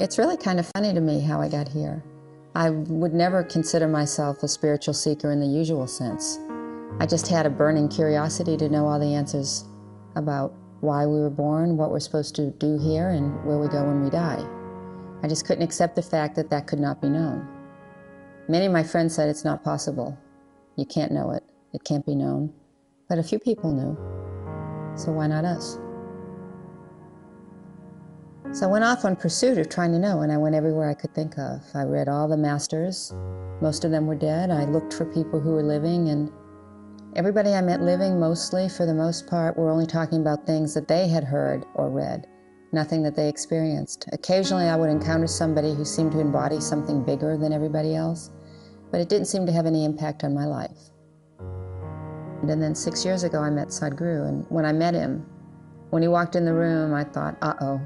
It's really kind of funny to me how I got here. I would never consider myself a spiritual seeker in the usual sense. I just had a burning curiosity to know all the answers about why we were born, what we're supposed to do here, and where we go when we die. I just couldn't accept the fact that that could not be known. Many of my friends said it's not possible. You can't know it. It can't be known. But a few people knew. So why not us? So I went off on pursuit of trying to know, and I went everywhere I could think of. I read all the masters. Most of them were dead. I looked for people who were living, and everybody I met living, mostly, for the most part, were only talking about things that they had heard or read, nothing that they experienced. Occasionally I would encounter somebody who seemed to embody something bigger than everybody else, but it didn't seem to have any impact on my life. And then 6 years ago I met Sadhguru, and when I met him, when he walked in the room, I thought, uh-oh.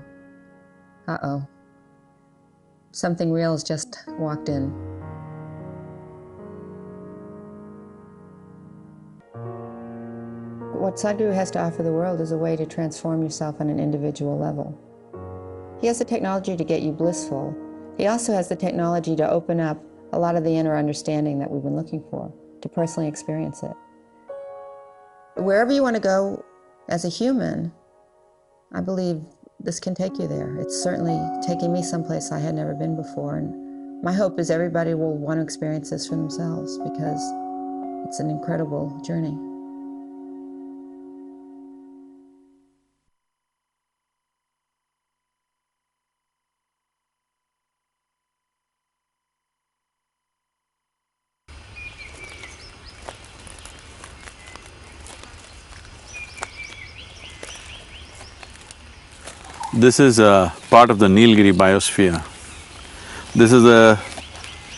Something real has just walked in. What Sadhguru has to offer the world is a way to transform yourself on an individual level. He has the technology to get you blissful. He also has the technology to open up a lot of the inner understanding that we've been looking for, to personally experience it. Wherever you want to go as a human, I believe this can take you there. It's certainly taking me someplace I had never been before, and my hope is everybody will want to experience this for themselves, because it's an incredible journey. This is a part of the Nilgiri biosphere. This is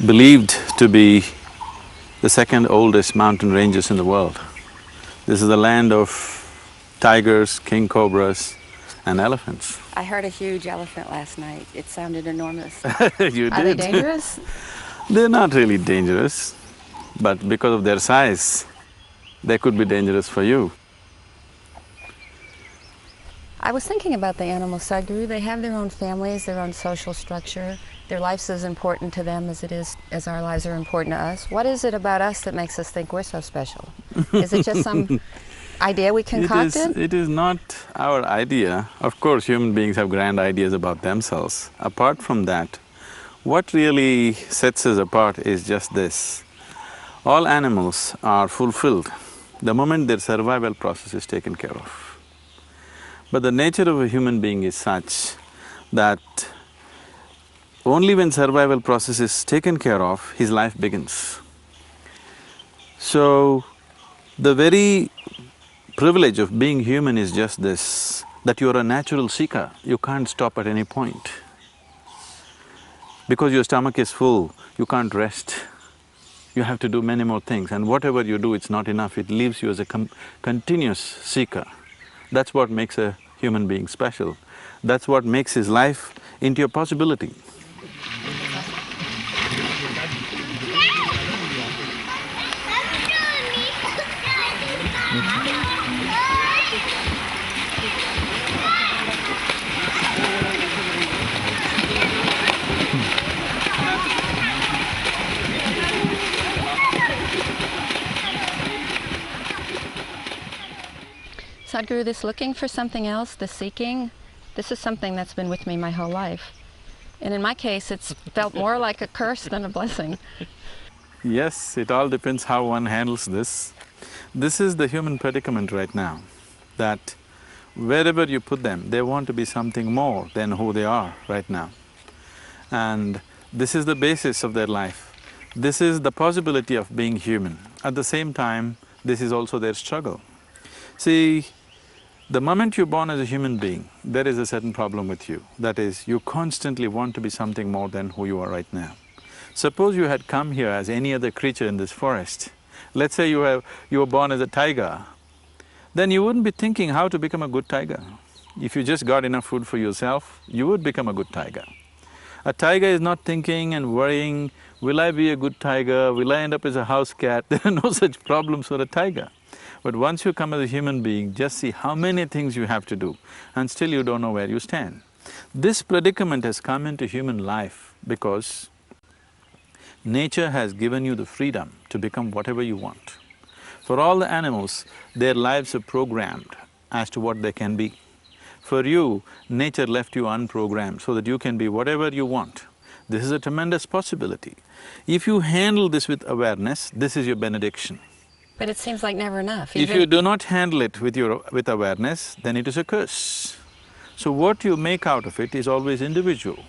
believed to be the second oldest mountain ranges in the world. This is the land of tigers, king cobras and elephants. I heard a huge elephant last night. It sounded enormous. You did. Are they dangerous? They're not really dangerous, but because of their size, they could be dangerous for you. I was thinking about the animals, Sadhguru. They have their own families, their own social structure. Their life's as important to them as our lives are important to us. What is it about us that makes us think we're so special? Is it just some idea we concocted? It is not our idea. Of course, human beings have grand ideas about themselves. Apart from that, what really sets us apart is just this. All animals are fulfilled the moment their survival process is taken care of. But the nature of a human being is such that only when survival process is taken care of, his life begins. So, the very privilege of being human is just this, that you're a natural seeker, you can't stop at any point. Because your stomach is full, you can't rest. You have to do many more things, and whatever you do, it's not enough, it leaves you as a continuous seeker. That's what makes a human being special. That's what makes his life into a possibility. Sadhguru, this looking for something else, the seeking, this is something that's been with me my whole life. And in my case, it's felt more like a curse than a blessing. Yes, it all depends how one handles this. This is the human predicament right now, that wherever you put them, they want to be something more than who they are right now. And this is the basis of their life. This is the possibility of being human. At the same time, this is also their struggle. See, the moment you're born as a human being, there is a certain problem with you. That is, you constantly want to be something more than who you are right now. Suppose you had come here as any other creature in this forest. Let's say you were born as a tiger, then you wouldn't be thinking how to become a good tiger. If you just got enough food for yourself, you would become a good tiger. A tiger is not thinking and worrying, will I be a good tiger, will I end up as a house cat? There are no such problems for a tiger. But once you come as a human being, just see how many things you have to do, and still you don't know where you stand. This predicament has come into human life because nature has given you the freedom to become whatever you want. For all the animals, their lives are programmed as to what they can be. For you, nature left you unprogrammed so that you can be whatever you want. This is a tremendous possibility. If you handle this with awareness, this is your benediction. But it seems like never enough. If you do not handle it with awareness, then it is a curse. So what you make out of it is always individual.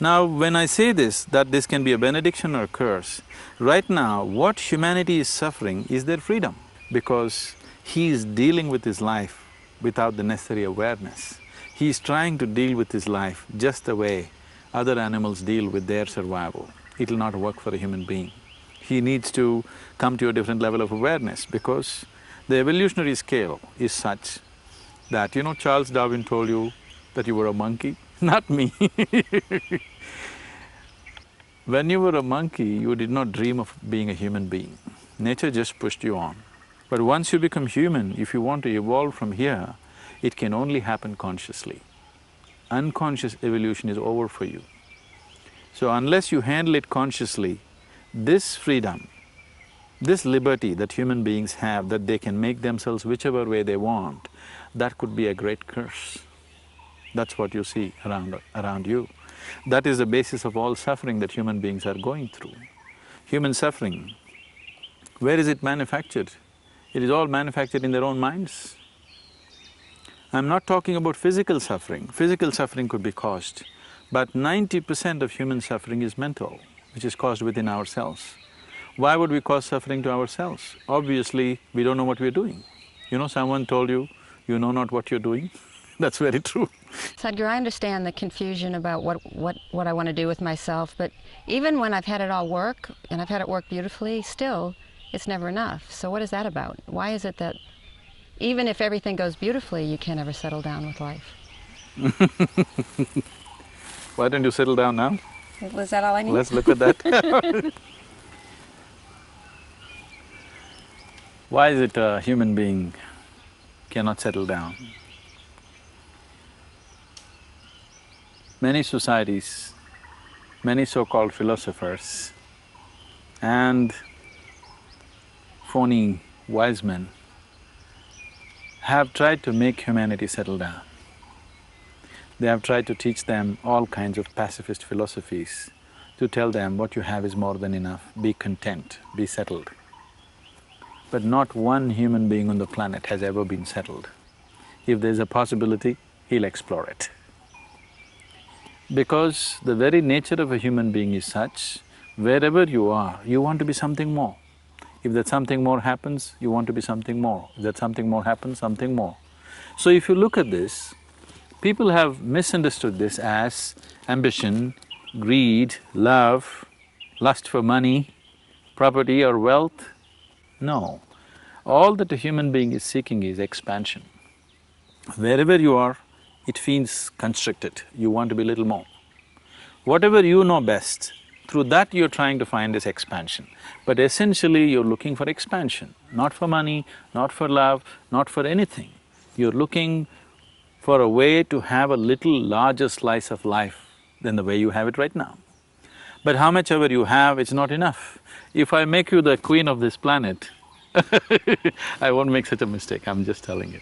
Now, when I say this, that this can be a benediction or a curse, right now, what humanity is suffering is their freedom, because he is dealing with his life without the necessary awareness. He is trying to deal with his life just the way other animals deal with their survival. It will not work for a human being. He needs to come to a different level of awareness because the evolutionary scale is such that, Charles Darwin told you that you were a monkey, not me. When you were a monkey, you did not dream of being a human being. Nature just pushed you on. But once you become human, if you want to evolve from here, it can only happen consciously. Unconscious evolution is over for you. So unless you handle it consciously, this freedom, this liberty that human beings have, that they can make themselves whichever way they want, that could be a great curse. That's what you see around you. That is the basis of all suffering that human beings are going through. Human suffering, where is it manufactured? It is all manufactured in their own minds. I'm not talking about physical suffering. Physical suffering could be caused, but 90% of human suffering is mental, which is caused within ourselves. Why would we cause suffering to ourselves? Obviously, we don't know what we're doing. Someone told you, you know not what you're doing. That's very true. Sadhguru, I understand the confusion about what I want to do with myself, but even when I've had it all work, and I've had it work beautifully, still, it's never enough. So what is that about? Why is it that even if everything goes beautifully, you can't ever settle down with life? Why don't you settle down now? Was that all I need? Let's look at that. Why is it a human being cannot settle down? Many societies, many so-called philosophers and phony wise men have tried to make humanity settle down. They have tried to teach them all kinds of pacifist philosophies, to tell them what you have is more than enough, be content, be settled. But not one human being on the planet has ever been settled. If there's a possibility, he'll explore it. Because the very nature of a human being is such, wherever you are, you want to be something more. If that something more happens, you want to be something more. If that something more happens, something more. So if you look at this, people have misunderstood this as ambition, greed, love, lust for money, property or wealth. No. All that a human being is seeking is expansion. Wherever you are, it feels constricted, you want to be a little more. Whatever you know best, through that you're trying to find this expansion. But essentially you're looking for expansion, not for money, not for love, not for anything. You're looking for a way to have a little larger slice of life than the way you have it right now. But how much ever you have, it's not enough. If I make you the queen of this planet, I won't make such a mistake, I'm just telling you.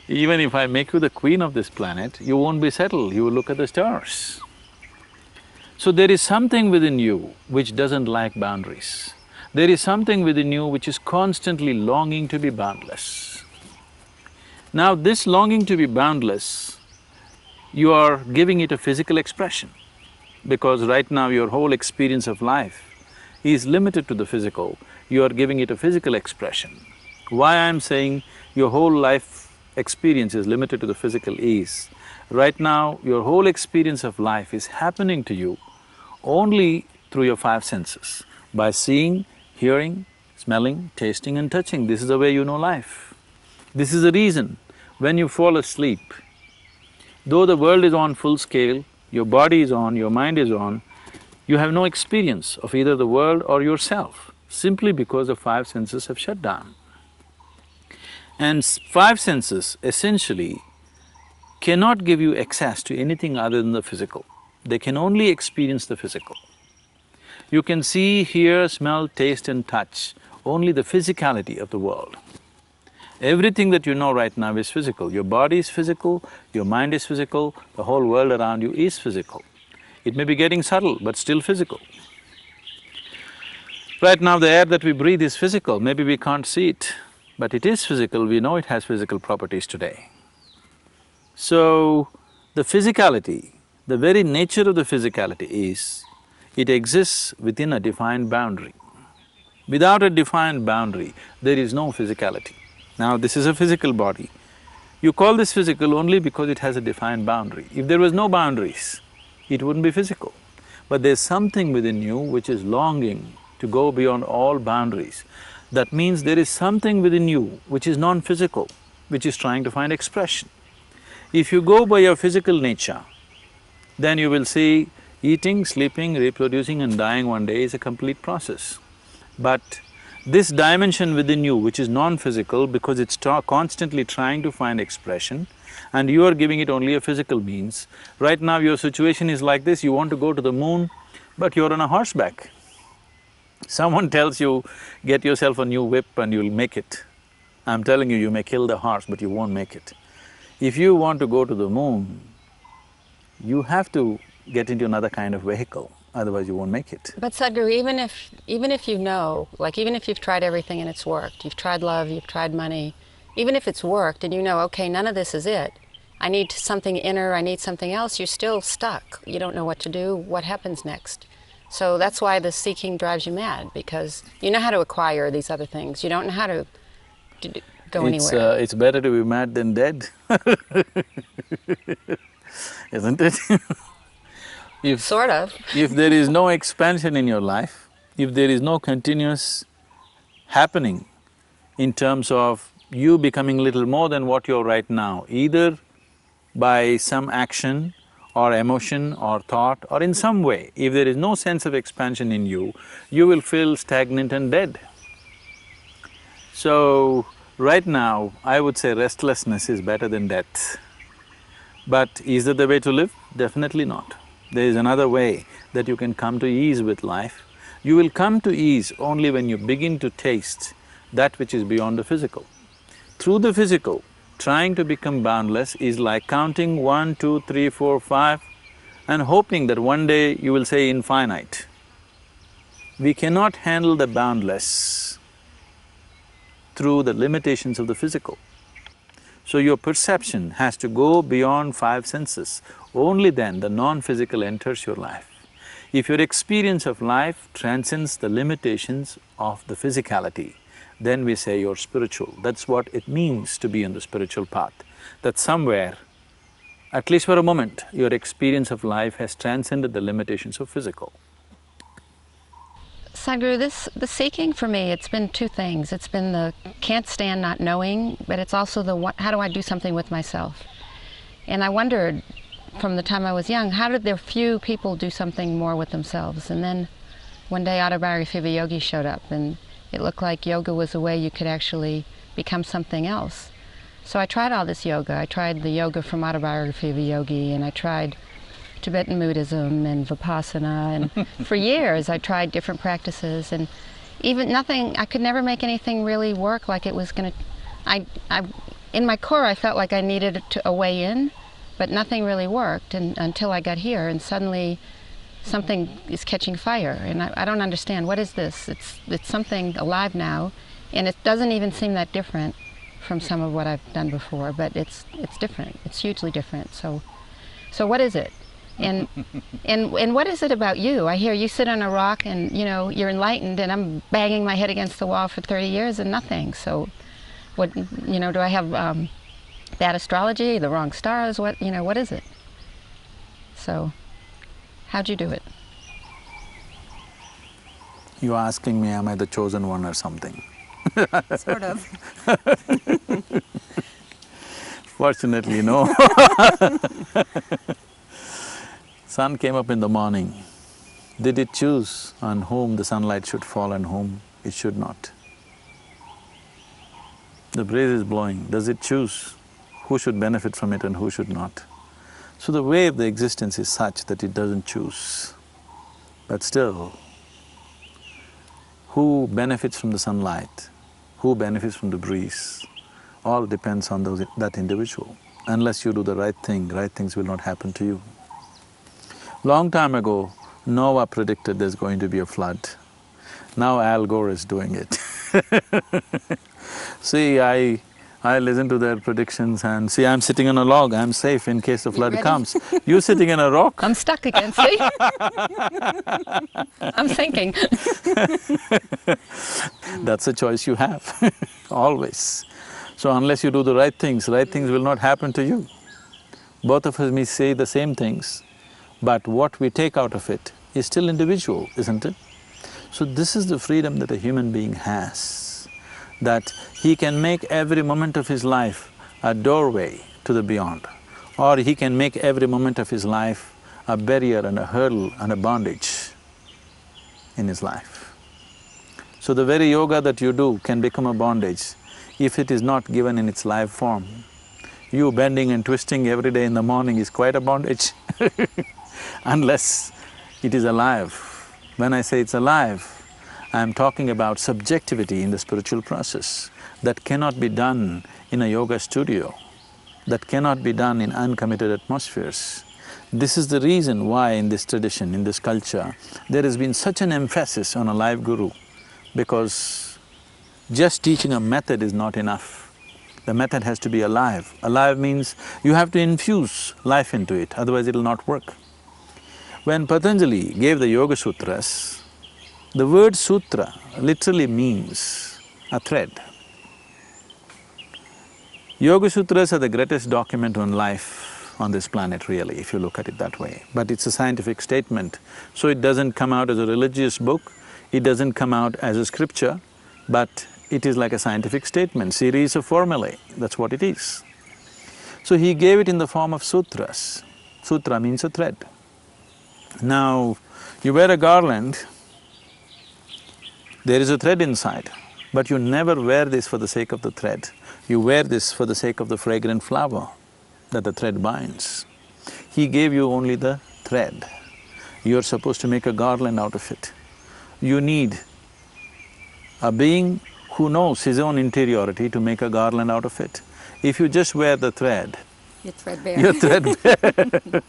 Even if I make you the queen of this planet, you won't be settled, you will look at the stars. So there is something within you which doesn't like boundaries. There is something within you which is constantly longing to be boundless. Now this longing to be boundless, you are giving it a physical expression, because right now your whole experience of life is limited to the physical, you are giving it a physical expression. Why I'm saying your whole life experience is limited to the physical is, right now your whole experience of life is happening to you only through your five senses, by seeing, hearing, smelling, tasting and touching. This is the way you know life. This is the reason when you fall asleep, though the world is on full scale, your body is on, your mind is on, you have no experience of either the world or yourself, simply because the five senses have shut down. And five senses essentially cannot give you access to anything other than the physical. They can only experience the physical. You can see, hear, smell, taste and touch only the physicality of the world. Everything that you know right now is physical. Your body is physical, your mind is physical, the whole world around you is physical. It may be getting subtle, but still physical. Right now the air that we breathe is physical, maybe we can't see it, but it is physical, we know it has physical properties today. So, the physicality, the very nature of the physicality is, it exists within a defined boundary. Without a defined boundary, there is no physicality. Now, this is a physical body. You call this physical only because it has a defined boundary. If there was no boundaries, it wouldn't be physical. But there's something within you which is longing to go beyond all boundaries. That means there is something within you which is non-physical, which is trying to find expression. If you go by your physical nature, then you will see eating, sleeping, reproducing and dying one day is a complete process. But this dimension within you, which is non-physical because it's constantly trying to find expression and you are giving it only a physical means, right now your situation is like this, you want to go to the moon, but you're on a horseback. Someone tells you, get yourself a new whip and you'll make it. I'm telling you, you may kill the horse, but you won't make it. If you want to go to the moon, you have to get into another kind of vehicle, otherwise you won't make it. But Sadhguru, even if you know, like even if you've tried everything and it's worked, you've tried love, you've tried money, even if it's worked and you know, okay, none of this is it, I need something inner, I need something else, you're still stuck. You don't know what to do, what happens next. So that's why the seeking drives you mad, because you know how to acquire these other things, you don't know how to go anywhere. It's better to be mad than dead isn't it? Sort of. If there is no expansion in your life, if there is no continuous happening in terms of you becoming little more than what you're right now, either by some action or emotion or thought or in some way, if there is no sense of expansion in you, you will feel stagnant and dead. So, right now, I would say restlessness is better than death. But is that the way to live? Definitely not. There is another way that you can come to ease with life. You will come to ease only when you begin to taste that which is beyond the physical. Through the physical, trying to become boundless is like counting 1, 2, 3, 4, 5 and hoping that one day you will say infinite. We cannot handle the boundless through the limitations of the physical. So your perception has to go beyond 5 senses, only then the non-physical enters your life. If your experience of life transcends the limitations of the physicality, then we say you're spiritual. That's what it means to be on the spiritual path. That somewhere, at least for a moment, your experience of life has transcended the limitations of physical. Sadhguru, the seeking for me, it's been two things. It's been the can't stand not knowing, but it's also the how do I do something with myself? And I wondered from the time I was young, how did there few people do something more with themselves? And then one day Autobiography of a Yogi showed up and it looked like yoga was a way you could actually become something else. So I tried all this yoga. I tried the yoga from Autobiography of a Yogi and I tried Tibetan Buddhism and Vipassana, and for years I tried different practices, and even nothing, I could never make anything really work like it was gonna… in my core I felt like I needed a way in, but nothing really worked until I got here, and suddenly something is catching fire, and I don't understand, what is this? It's something alive now, and it doesn't even seem that different from some of what I've done before, but it's different, it's hugely different, so what is it? And what is it about you? I hear you sit on a rock and, you know, you're enlightened, and I'm banging my head against the wall for 30 years and nothing. So, what, you know, do I have bad astrology, the wrong stars? What, you know, what is it? So, how'd you do it? You're asking me, am I the chosen one or something? Sort of. Fortunately, no. Sun came up in the morning. Did it choose on whom the sunlight should fall and whom it should not? The breeze is blowing. Does it choose who should benefit from it and who should not. So the way of the existence is such that it doesn't choose. But still, who benefits from the sunlight, who benefits from the breeze, all depends on that individual. Unless you do the right things will not happen to you. Long time ago, Noah predicted there's going to be a flood. Now Al Gore is doing it. See, I listen to their predictions and see, I'm sitting on a log, I'm safe in case the flood comes. You're sitting in a rock. I'm stuck again, see? I'm sinking. That's a choice you have, always. So unless you do the right things will not happen to you. Both of us may say the same things, but what we take out of it is still individual, isn't it? So this is the freedom that a human being has, that he can make every moment of his life a doorway to the beyond, or he can make every moment of his life a barrier and a hurdle and a bondage in his life. So the very yoga that you do can become a bondage if it is not given in its live form. You bending and twisting every day in the morning is quite a bondage unless it is alive. When I say it's alive, I'm talking about subjectivity in the spiritual process that cannot be done in a yoga studio, that cannot be done in uncommitted atmospheres. This is the reason why in this tradition, in this culture, there has been such an emphasis on a live guru, because just teaching a method is not enough. The method has to be alive. Alive means you have to infuse life into it, otherwise it'll not work. When Patanjali gave the Yoga Sutras, the word sutra literally means a thread. Yoga Sutras are the greatest document on life on this planet really, if you look at it that way. But it's a scientific statement, so it doesn't come out as a religious book, it doesn't come out as a scripture, but it is like a scientific statement, series of formulae, that's what it is. So he gave it in the form of sutras. Sutra means a thread. Now, you wear a garland, there is a thread inside, but you never wear this for the sake of the thread. You wear this for the sake of the fragrant flower that the thread binds. He gave you only the thread. You're supposed to make a garland out of it. You need a being who knows his own interiority to make a garland out of it. If you just wear the thread, You're threadbare. you're threadbare.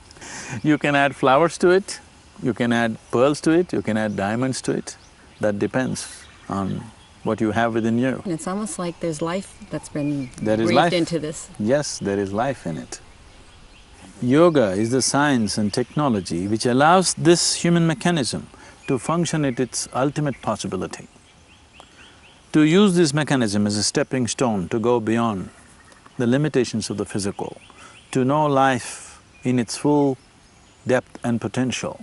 You can add flowers to it, you can add pearls to it, you can add diamonds to it. That depends on what you have within you. And it's almost like there's life that's been There is breathed life. into this. Yes, there is life in it. Yoga is the science and technology which allows this human mechanism to function at its ultimate possibility. To use this mechanism as a stepping stone to go beyond the limitations of the physical, to know life in its full depth and potential.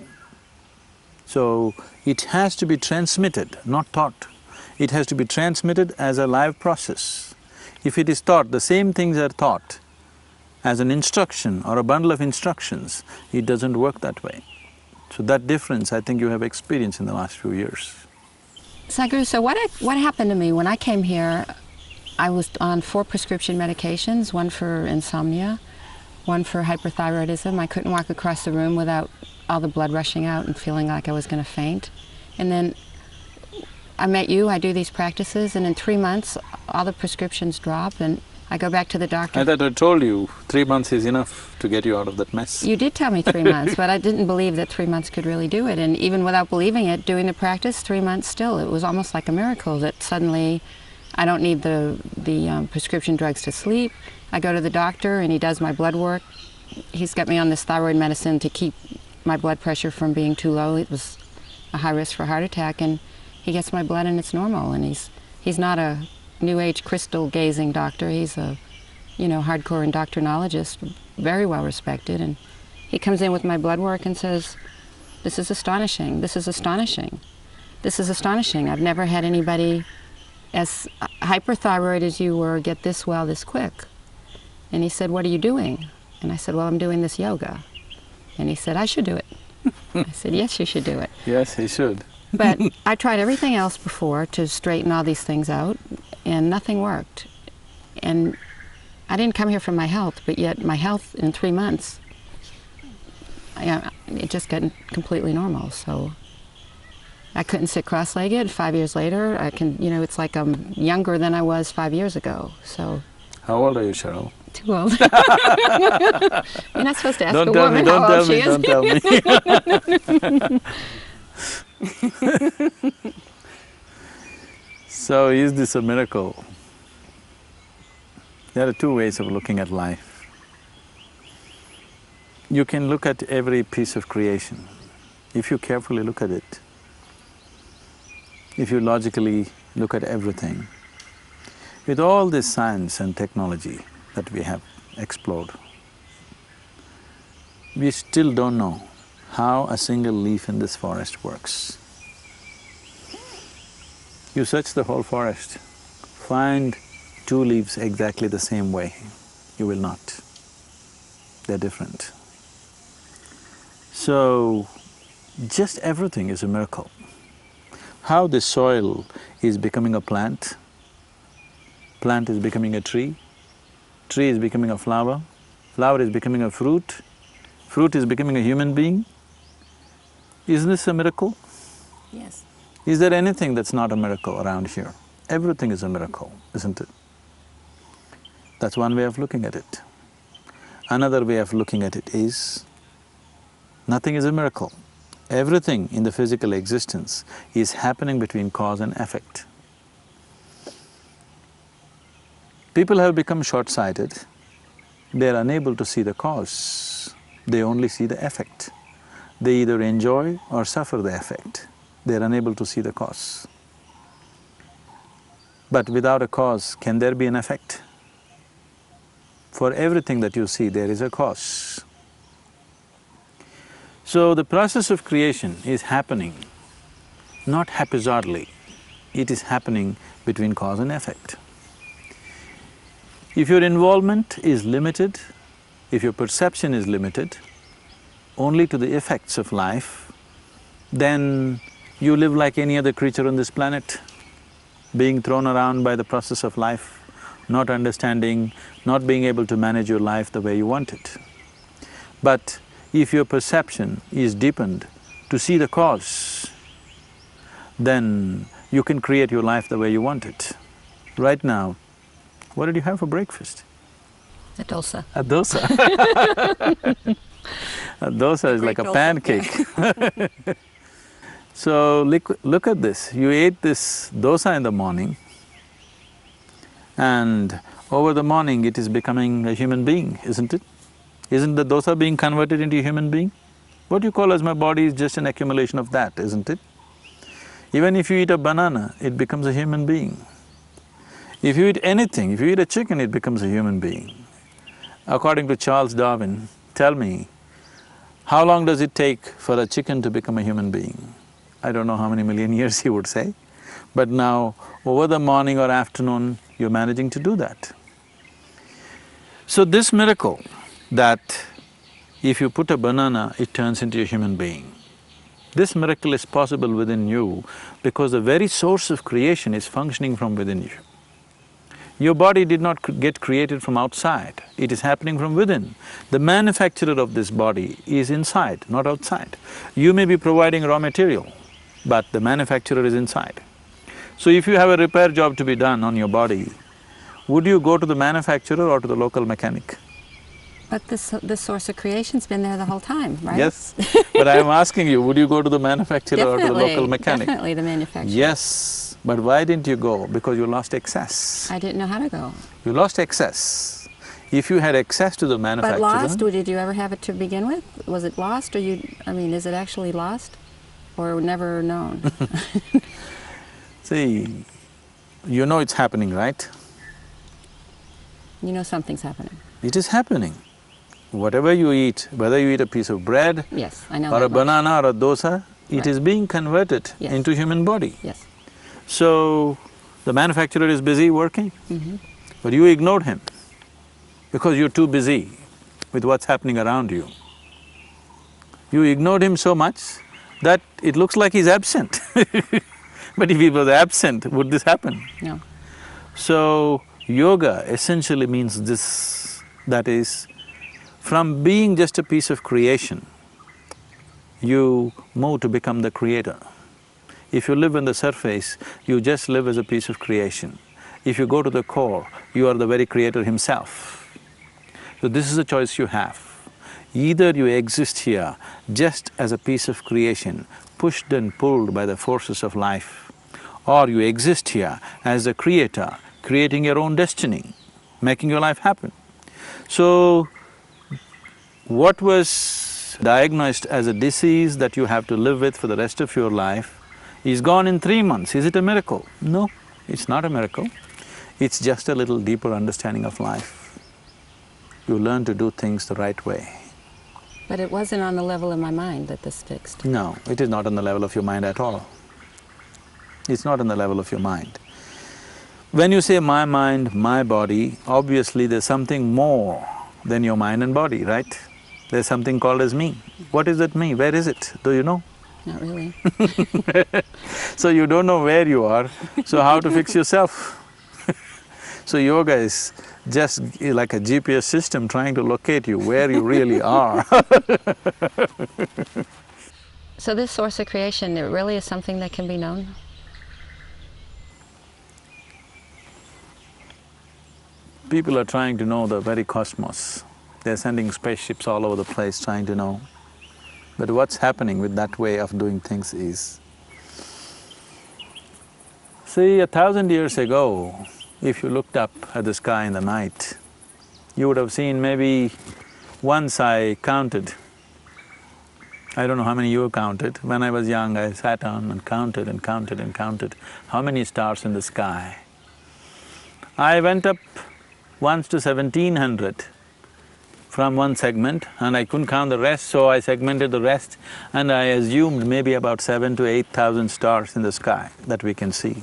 So, it has to be transmitted, not taught. It has to be transmitted as a live process. If it is taught, the same things are taught as an instruction or a bundle of instructions, it doesn't work that way. So that difference I think you have experienced in the last few years. Sadhguru, so what happened to me when I came here, I was on 4 prescription medications, one for insomnia, one for hyperthyroidism. I couldn't walk across the room without all the blood rushing out and feeling like I was going to faint. And then I met you, I do these practices, and in 3 months, all the prescriptions drop, and I go back to the doctor. I thought I told you 3 months is enough to get you out of that mess. You did tell me 3 months, but I didn't believe that 3 months could really do it. And even without believing it, doing the practice, 3 months still, it was almost like a miracle that suddenly I don't need the prescription drugs to sleep. I go to the doctor and he does my blood work. He's got me on this thyroid medicine to keep my blood pressure from being too low. It was a high risk for heart attack, and he gets my blood and it's normal. And he's not a New Age crystal gazing doctor. He's a, hardcore endocrinologist, very well respected. And he comes in with my blood work and says, "This is astonishing. This is astonishing. This is astonishing. I've never had anybody as hyperthyroid as you were get this well this quick." And he said, "What are you doing?" And I said, "Well, I'm doing this yoga." And he said, "I should do it." I said, "Yes, you should do it." Yes, he should. But I tried everything else before to straighten all these things out, and nothing worked. And I didn't come here for my health, but yet my health in 3 months, it just got completely normal. So I couldn't sit cross-legged. 5 years later, I can, it's like I'm younger than I was 5 years ago. So. How old are you, Cheryl? Too old. You're not supposed to ask a woman how old she is. Don't tell me. So is this a miracle? There are two ways of looking at life. You can look at every piece of creation. If you carefully look at it, if you logically look at everything, with all this science and technology that we have explored, we still don't know how a single leaf in this forest works. You search the whole forest, find 2 leaves exactly the same way, you will not. They're different. So, just everything is a miracle. How the soil is becoming a plant, plant is becoming a tree is becoming a flower, flower is becoming a fruit, fruit is becoming a human being. Isn't this a miracle? Yes. Is there anything that's not a miracle around here? Everything is a miracle, isn't it? That's one way of looking at it. Another way of looking at it is, nothing is a miracle. Everything in the physical existence is happening between cause and effect. People have become short-sighted, they are unable to see the cause, they only see the effect. They either enjoy or suffer the effect, they are unable to see the cause. But without a cause, can there be an effect? For everything that you see, there is a cause. So the process of creation is happening not haphazardly, it is happening between cause and effect. If your involvement is limited, if your perception is limited only to the effects of life, then you live like any other creature on this planet, being thrown around by the process of life, not understanding, not being able to manage your life the way you want it. But if your perception is deepened to see the cause, then you can create your life the way you want it. Right now, what did you have for breakfast? A dosa. A dosa. A dosa is like a pancake. So look at this, you ate this dosa in the morning and over the morning it is becoming a human being, isn't it? Isn't the dosa being converted into a human being? What you call as my body is just an accumulation of that, isn't it? Even if you eat a banana, it becomes a human being. If you eat anything, if you eat a chicken, it becomes a human being. According to Charles Darwin, tell me, how long does it take for a chicken to become a human being? I don't know how many million years he would say, but now over the morning or afternoon, you're managing to do that. So this miracle that if you put a banana, it turns into a human being, this miracle is possible within you because the very source of creation is functioning from within you. Your body did not get created from outside, it is happening from within. The manufacturer of this body is inside, not outside. You may be providing raw material, but the manufacturer is inside. So if you have a repair job to be done on your body, would you go to the manufacturer or to the local mechanic? But this source of creation's been there the whole time, right? Yes, but I am asking you, would you go to the manufacturer or to the local mechanic? Definitely the manufacturer. Yes, but why didn't you go? Because you lost access. I didn't know how to go. You lost access. If you had access to the manufacturer… But lost, did you ever have it to begin with? Was it lost or is it actually lost or never known? See, you know it's happening, right? You know something's happening. It is happening. Whatever you eat, whether you eat a piece of bread… Yes, I know or that a banana or a dosa, it Right. is being converted Yes. into human body. Yes. So, the manufacturer is busy working, but you ignored him because you're too busy with what's happening around you. You ignored him so much that it looks like he's absent. But if he was absent, would this happen? No. So, Yoga essentially means this, that is, from being just a piece of creation, you move to become the creator. If you live on the surface, you just live as a piece of creation. If you go to the core, you are the very creator himself. So this is the choice you have. Either you exist here just as a piece of creation, pushed and pulled by the forces of life, or you exist here as the creator, creating your own destiny, making your life happen. So, what was diagnosed as a disease that you have to live with for the rest of your life is gone in 3 months. Is it a miracle? No, it's not a miracle. It's just a little deeper understanding of life. You learn to do things the right way. But it wasn't on the level of my mind that this fixed. No, it is not on the level of your mind at all. It's not on the level of your mind. When you say my mind, my body, obviously there's something more than your mind and body, right? There's something called as me. What is that me? Where is it? Do you know? Not really. So you don't know where you are, so how to fix yourself? So yoga is just like a GPS system trying to locate you where you really are. So this source of creation, it really is something that can be known? People are trying to know the very cosmos. They're sending spaceships all over the place trying to know. But what's happening with that way of doing things is, see, 1,000 years ago, if you looked up at the sky in the night, you would have seen maybe… once I counted, I don't know how many you counted. When I was young, I sat down and counted and counted and counted how many stars in the sky. I went up once to 1,700 from one segment and I couldn't count the rest, so I segmented the rest and I assumed maybe about 7,000 to 8,000 stars in the sky that we can see.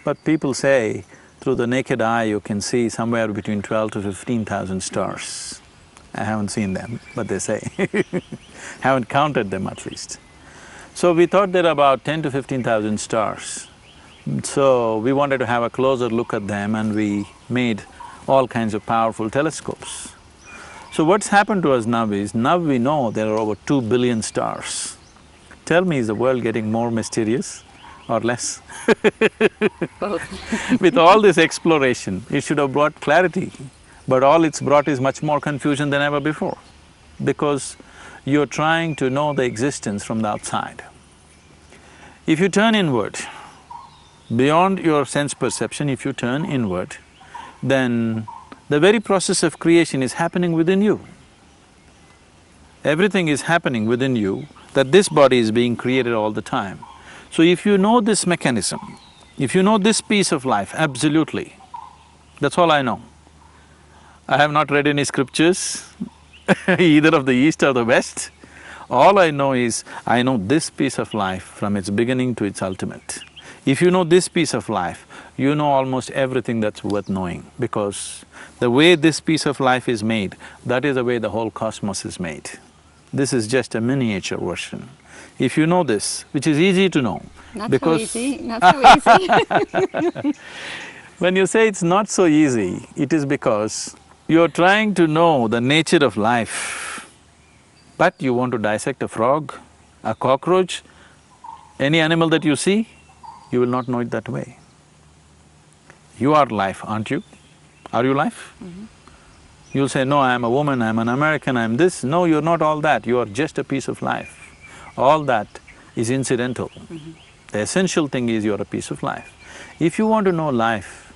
But people say through the naked eye you can see somewhere between 12 to 15,000 stars. I haven't seen them, but they say haven't counted them at least. So we thought there are about 10 to 15,000 stars. So we wanted to have a closer look at them and we made all kinds of powerful telescopes. So what's happened to us now is, now we know there are over 2 billion stars. Tell me, is the world getting more mysterious or less? Both. With all this exploration, it should have brought clarity, but all it's brought is much more confusion than ever before, because you're trying to know the existence from the outside. If you turn inward, beyond your sense perception, if you turn inward, then the very process of creation is happening within you. Everything is happening within you, that this body is being created all the time. So if you know this mechanism, if you know this piece of life, absolutely, that's all I know. I have not read any scriptures, either of the East or the West. All I know is, I know this piece of life from its beginning to its ultimate. If you know this piece of life, you know almost everything that's worth knowing, because the way this piece of life is made, that is the way the whole cosmos is made. This is just a miniature version. If you know this, which is easy to know, Not because… so easy, not so easy. When you say it's not so easy, it is because you're trying to know the nature of life, but you want to dissect a frog, a cockroach, any animal that you see, you will not know it that way. You are life, aren't you? Are you life? You'll say, no, I'm a woman, I'm an American, I'm this. No, you're not all that, you are just a piece of life. All that is incidental. The essential thing is you're a piece of life. If you want to know life,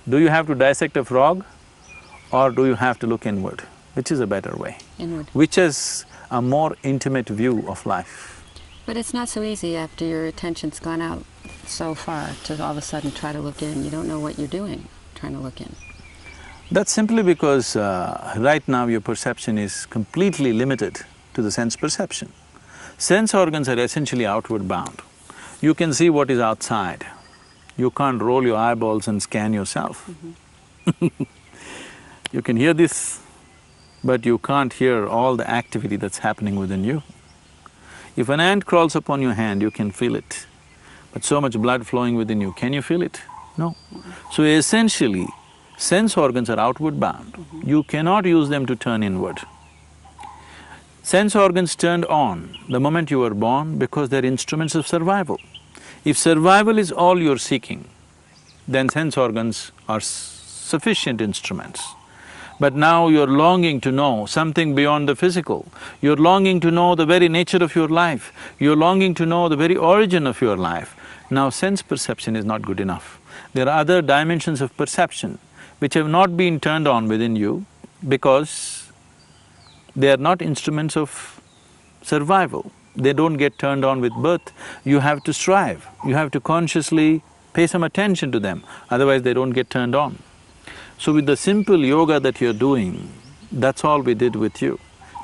do you have to dissect a frog or do you have to look inward? Which is a better way? Inward. Which is a more intimate view of life? But it's not so easy after your attention's gone out so far to all of a sudden try to look in. You don't know what you're doing trying to look in. That's simply because right now your perception is completely limited to the sense perception. Sense organs are essentially outward bound. You can see what is outside. You can't roll your eyeballs and scan yourself. You can hear this, but you can't hear all the activity that's happening within you. If an ant crawls upon your hand, you can feel it, but so much blood flowing within you, can you feel it? No. So essentially, sense organs are outward bound. You cannot use them to turn inward. Sense organs turned on the moment you were born because they're instruments of survival. If survival is all you're seeking, then sense organs are sufficient instruments. But now you're longing to know something beyond the physical. You're longing to know the very nature of your life. You're longing to know the very origin of your life. Now sense perception is not good enough. There are other dimensions of perception which have not been turned on within you because they are not instruments of survival. They don't get turned on with birth. You have to strive, you have to consciously pay some attention to them, otherwise they don't get turned on. So with the simple yoga that you're doing, that's all we did with you.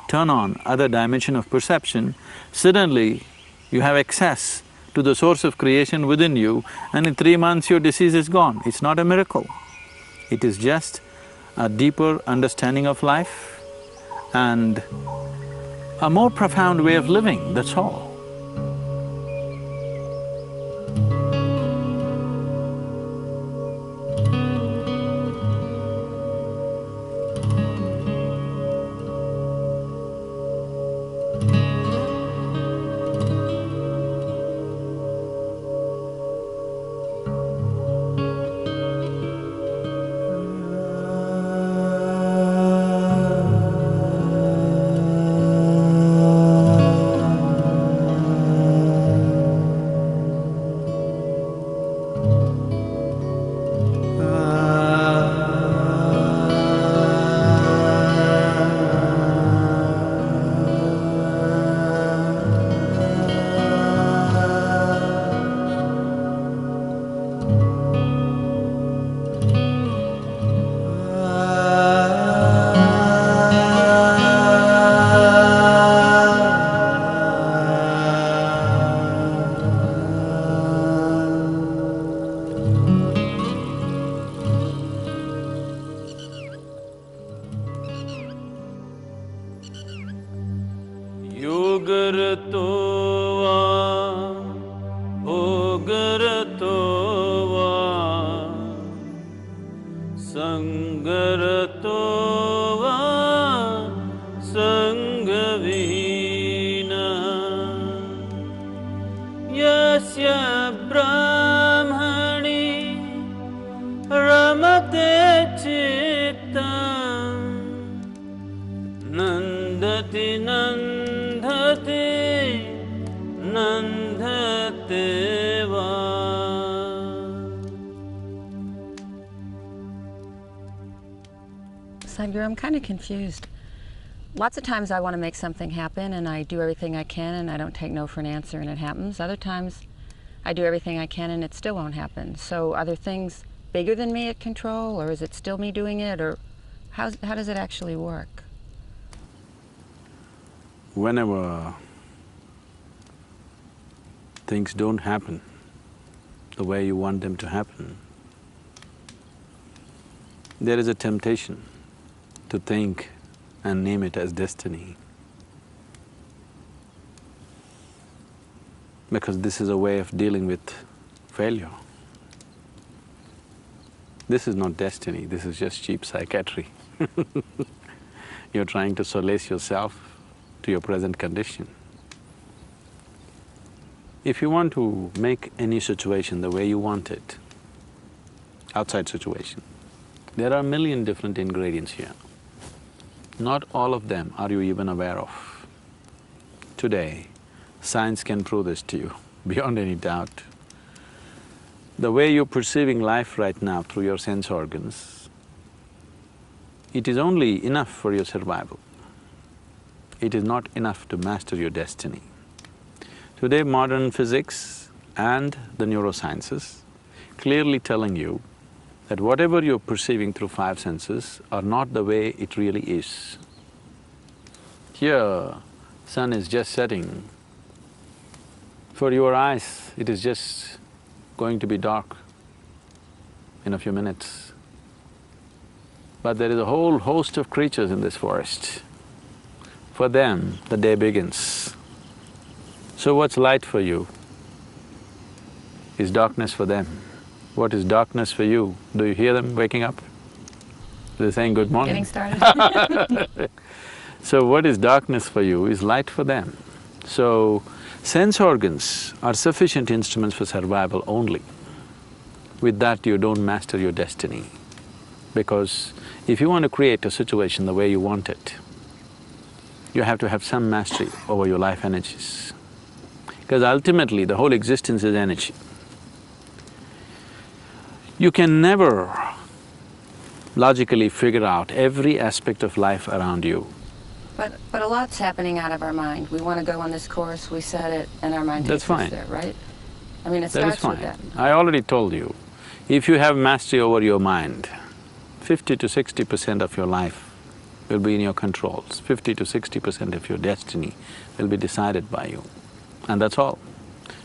Turn on other dimension of perception, suddenly you have access to the source of creation within you, and in 3 months your disease is gone. It's not a miracle. It is just a deeper understanding of life and a more profound way of living, that's all. Sadhguru, I'm kind of confused. Lots of times I want to make something happen and I do everything I can and I don't take no for an answer and it happens. Other times I do everything I can and it still won't happen. So are there things bigger than me at control, or is it still me doing it, or how does it actually work? Whenever things don't happen the way you want them to happen, there is a temptation to think and name it as destiny. Because this is a way of dealing with failure. This is not destiny, this is just cheap psychiatry. You're trying to solace yourself to your present condition. If you want to make any situation the way you want it, outside situation, there are a million different ingredients here. Not all of them are you even aware of. Today, science can prove this to you, beyond any doubt. The way you're perceiving life right now through your sense organs, it is only enough for your survival. It is not enough to master your destiny. Today, modern physics and the neurosciences clearly telling you that whatever you're perceiving through 5 senses are not the way it really is. Here, sun is just setting. For your eyes, it is just going to be dark in a few minutes. But there is a whole host of creatures in this forest. For them, the day begins. So what's light for you is darkness for them. What is darkness for you? Do you hear them waking up? They're saying good morning. Getting started. So what is darkness for you is light for them. So, sense organs are sufficient instruments for survival only. With that, you don't master your destiny. Because if you want to create a situation the way you want it, you have to have some mastery over your life energies. Because ultimately, the whole existence is energy. You can never logically figure out every aspect of life around you. But a lot's happening out of our mind. We want to go on this course, we set it, and our mind takes us there, right? I mean, it starts with that. I already told you, if you have mastery over your mind, 50 to 60% of your life will be in your controls. 50 to 60% of your destiny will be decided by you. And that's all.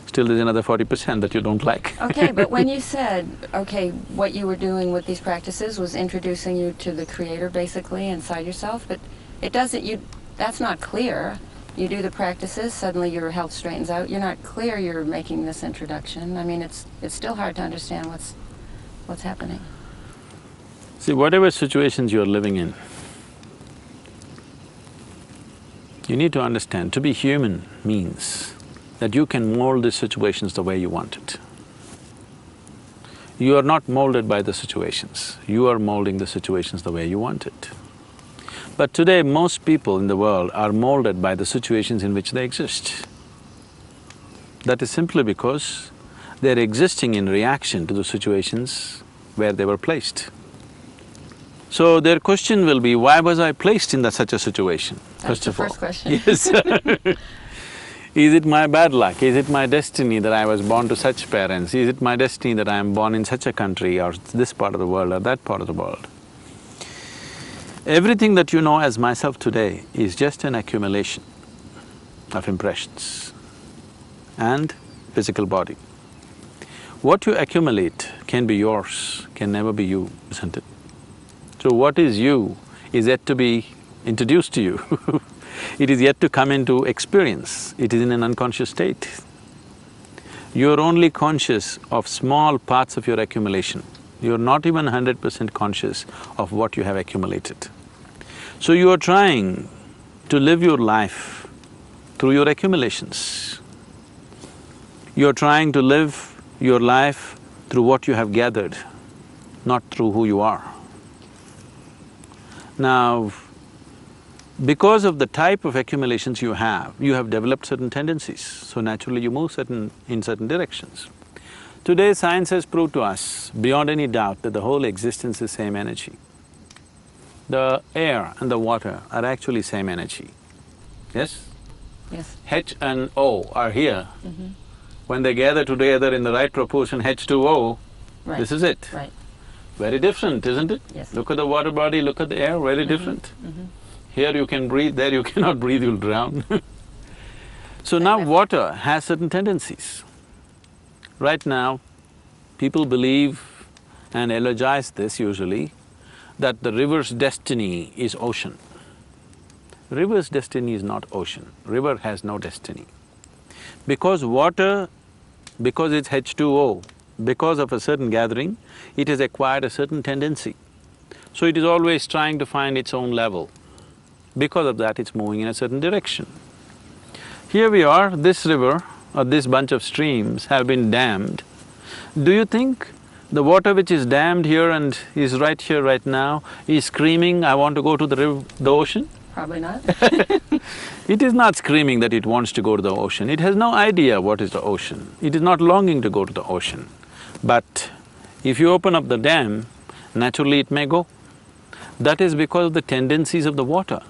Still there's another 40% that you don't like. Okay, but when you said, okay, what you were doing with these practices was introducing you to the Creator basically inside yourself, but it doesn't… that's not clear. You do the practices, suddenly your health straightens out. You're not clear you're making this introduction. I mean, it's still hard to understand what's happening. See, whatever situations you're living in, you need to understand, to be human means that you can mold the situations the way you want it. You are not molded by the situations, you are molding the situations the way you want it. But today, most people in the world are molded by the situations in which they exist. That is simply because they're existing in reaction to the situations where they were placed. So their question will be, why was I placed in such a situation, first of all? That's the first question. Yes. Is it my bad luck? Is it my destiny that I was born to such parents? Is it my destiny that I am born in such a country or this part of the world or that part of the world? Everything that you know as myself today is just an accumulation of impressions and physical body. What you accumulate can be yours, can never be you, isn't it? So what is you is yet to be introduced to you. It is yet to come into experience, it is in an unconscious state. You're only conscious of small parts of your accumulation. You're not even 100% conscious of what you have accumulated. So you are trying to live your life through your accumulations. You're trying to live your life through what you have gathered, not through who you are. Now, because of the type of accumulations you have developed certain tendencies, so naturally you move in certain directions. Today, science has proved to us, beyond any doubt, that the whole existence is same energy. The air and the water are actually same energy, yes? Yes. H and O are here. When they gather together in the right proportion, H2O, Right. this is it. Right. Very different, isn't it? Yes. Look at the water body, look at the air, very different. Here you can breathe, there you cannot breathe, you'll drown. So now water has certain tendencies. Right now, people believe and eulogize this usually, that the river's destiny is ocean. River's destiny is not ocean, river has no destiny. Because water, because it's H2O, because of a certain gathering, it has acquired a certain tendency. So it is always trying to find its own level. Because of that, it's moving in a certain direction. Here we are, this river or this bunch of streams have been dammed. Do you think the water which is dammed here and is right here right now is screaming, I want to go to the ocean? Probably not. It is not screaming that it wants to go to the ocean, it has no idea what is the ocean. It is not longing to go to the ocean. But if you open up the dam, naturally it may go. That is because of the tendencies of the water.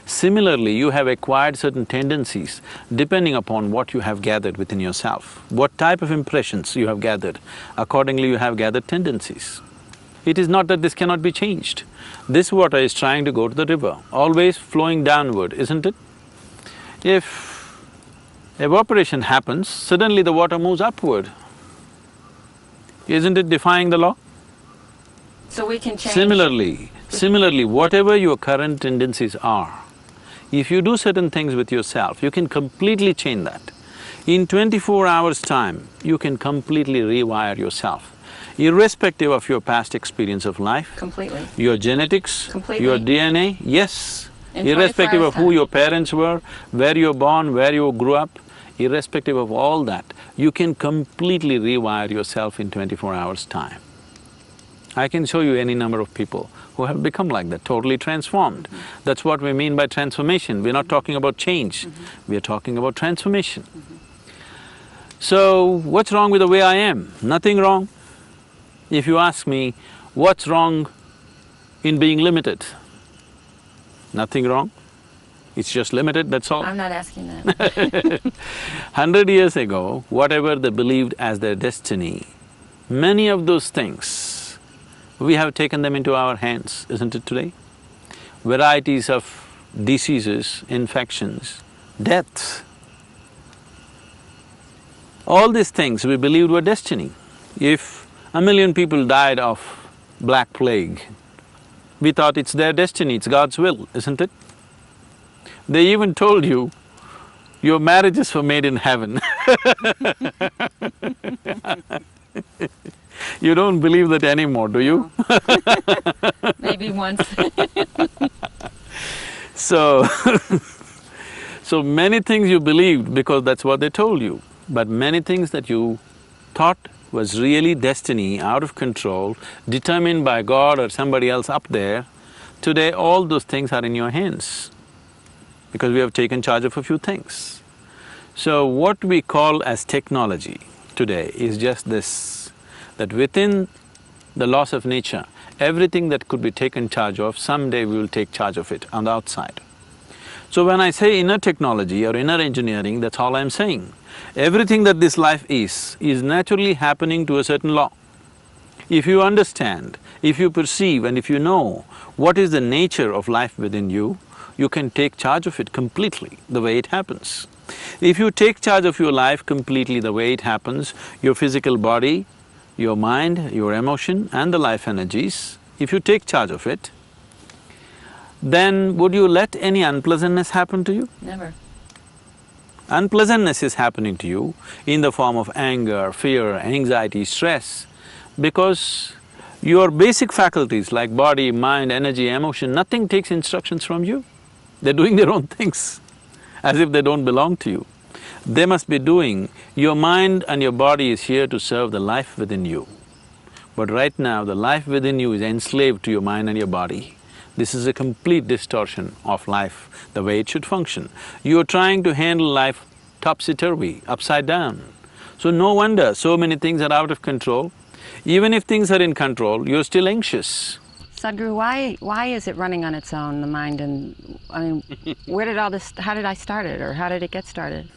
Similarly, you have acquired certain tendencies depending upon what you have gathered within yourself, what type of impressions you have gathered, accordingly you have gathered tendencies. It is not that this cannot be changed. This water is trying to go to the river, always flowing downward, isn't it? If evaporation happens, suddenly the water moves upward. Isn't it defying the law? So we can change… Similarly, whatever your current tendencies are, if you do certain things with yourself, you can completely change that. In 24 hours' time, you can completely rewire yourself. irrespective of your past experience of life, Completely. your genetics, Completely. your DNA, yes. In Irrespective 24 of who hours' your parents were, where you were born, where you grew up, irrespective of all that, you can completely rewire yourself in 24 hours' time. I can show you any number of people who have become like that, totally transformed. That's what we mean by transformation. We're not talking about change, we're talking about transformation. So, what's wrong with the way I am? Nothing wrong. If you ask me, what's wrong in being limited? Nothing wrong. It's just limited, that's all. I'm not asking that. 100 years ago, whatever they believed as their destiny, many of those things, we have taken them into our hands, isn't it today? Varieties of diseases, infections, deaths. All these things we believed were destiny. If 1 million people died of black plague, we thought it's their destiny, it's God's will, isn't it? They even told you, your marriages were made in heaven. You don't believe that anymore, do you? Maybe once. So, so many things you believed because that's what they told you, but many things that you thought was really destiny, out of control, determined by God or somebody else up there, today all those things are in your hands because we have taken charge of a few things. So what we call as technology today is just this, that within the laws of nature, everything that could be taken charge of, someday we will take charge of it on the outside. So when I say inner technology or inner engineering, that's all I'm saying. Everything that this life is naturally happening to a certain law. If you understand, if you perceive and if you know what is the nature of life within you, you can take charge of it completely the way it happens. If you take charge of your life completely the way it happens, your physical body, your mind, your emotion and the life energies, if you take charge of it, then would you let any unpleasantness happen to you? Never. Unpleasantness is happening to you in the form of anger, fear, anxiety, stress, because your basic faculties like body, mind, energy, emotion, nothing takes instructions from you. They're doing their own things, as if they don't belong to you. They must be doing… Your mind and your body is here to serve the life within you. But right now, the life within you is enslaved to your mind and your body. This is a complete distortion of life, the way it should function. You're trying to handle life topsy-turvy, upside down. So no wonder so many things are out of control. Even if things are in control, you're still anxious. Sadhguru, why is it running on its own, the mind, and I mean, where did all this… how did I start it, or how did it get started?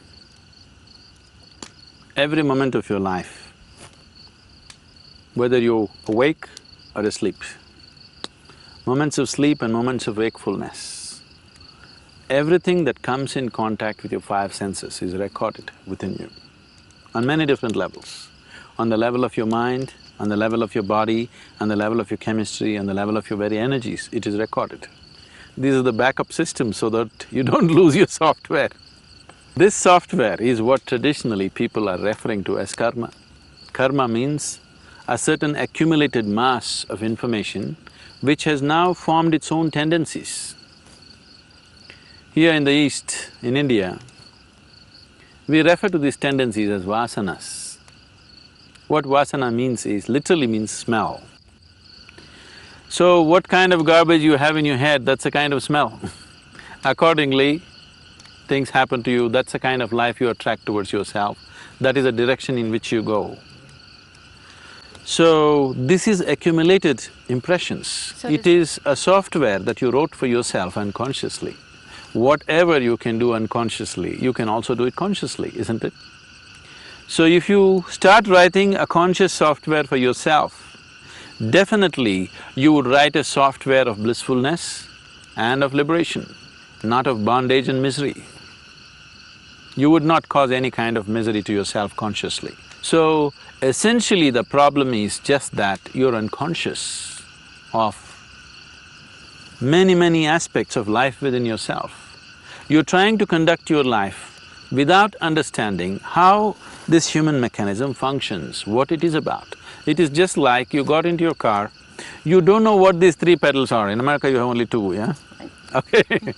Every moment of your life, whether you're awake or asleep, moments of sleep and moments of wakefulness, everything that comes in contact with your five senses is recorded within you on many different levels. On the level of your mind, on the level of your body, on the level of your chemistry, on the level of your very energies, it is recorded. These are the backup systems so that you don't lose your software. This software is what traditionally people are referring to as karma. Karma means a certain accumulated mass of information which has now formed its own tendencies. Here in the East, in India, we refer to these tendencies as vasanas. What vasana means is, literally means smell. So what kind of garbage you have in your head, that's a kind of smell. Accordingly, things happen to you, that's the kind of life you attract towards yourself, that is the direction in which you go. So, this is accumulated impressions. So it is a software that you wrote for yourself unconsciously. Whatever you can do unconsciously, you can also do it consciously, isn't it? So if you start writing a conscious software for yourself, definitely you would write a software of blissfulness and of liberation, not of bondage and misery. You would not cause any kind of misery to yourself consciously. So, essentially the problem is just that you're unconscious of many aspects of life within yourself. You're trying to conduct your life without understanding how this human mechanism functions, what it is about. It is just like you got into your car, you don't know what these three pedals are. In America, you have only two, yeah? Okay.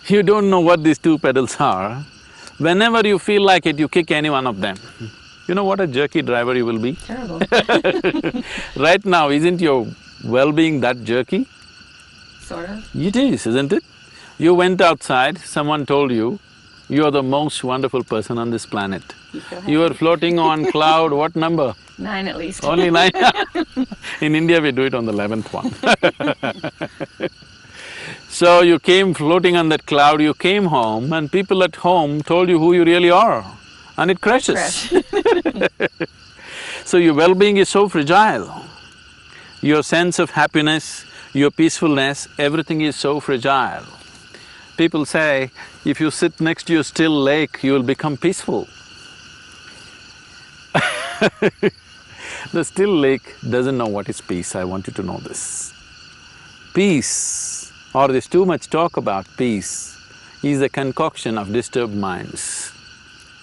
You don't know what these two pedals are. Whenever you feel like it, you kick any one of them. You know what a jerky driver you will be? Terrible. Right now, isn't your well-being that jerky? Sort of. It is, isn't it? You went outside, someone told you, you are the most wonderful person on this planet. You feel You are happy. floating on cloud, what number? 9 at least. Only 9? In India, we do it on the 11th one. So you came floating on that cloud, you came home and people at home told you who you really are and it crashes. Crash. So your well-being is so fragile. Your sense of happiness, your peacefulness, everything is so fragile. People say, if you sit next to a still lake, you will become peaceful. The still lake doesn't know what is peace, I want you to know this. Peace, or there's too much talk about peace, is a concoction of disturbed minds.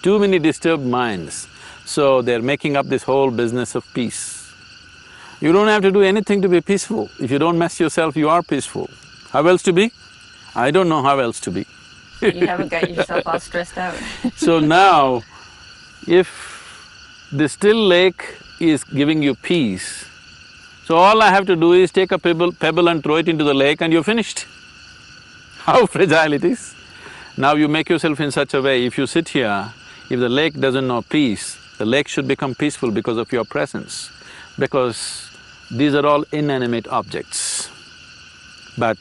Too many disturbed minds, so they're making up this whole business of peace. You don't have to do anything to be peaceful. If you don't mess yourself, you are peaceful. How else to be? I don't know how else to be. You haven't got yourself all stressed out. So now, if the still lake is giving you peace, so all I have to do is take a pebble and throw it into the lake and you're finished. How fragile it is. Now you make yourself in such a way, if you sit here, if the lake doesn't know peace, the lake should become peaceful because of your presence, because these are all inanimate objects. But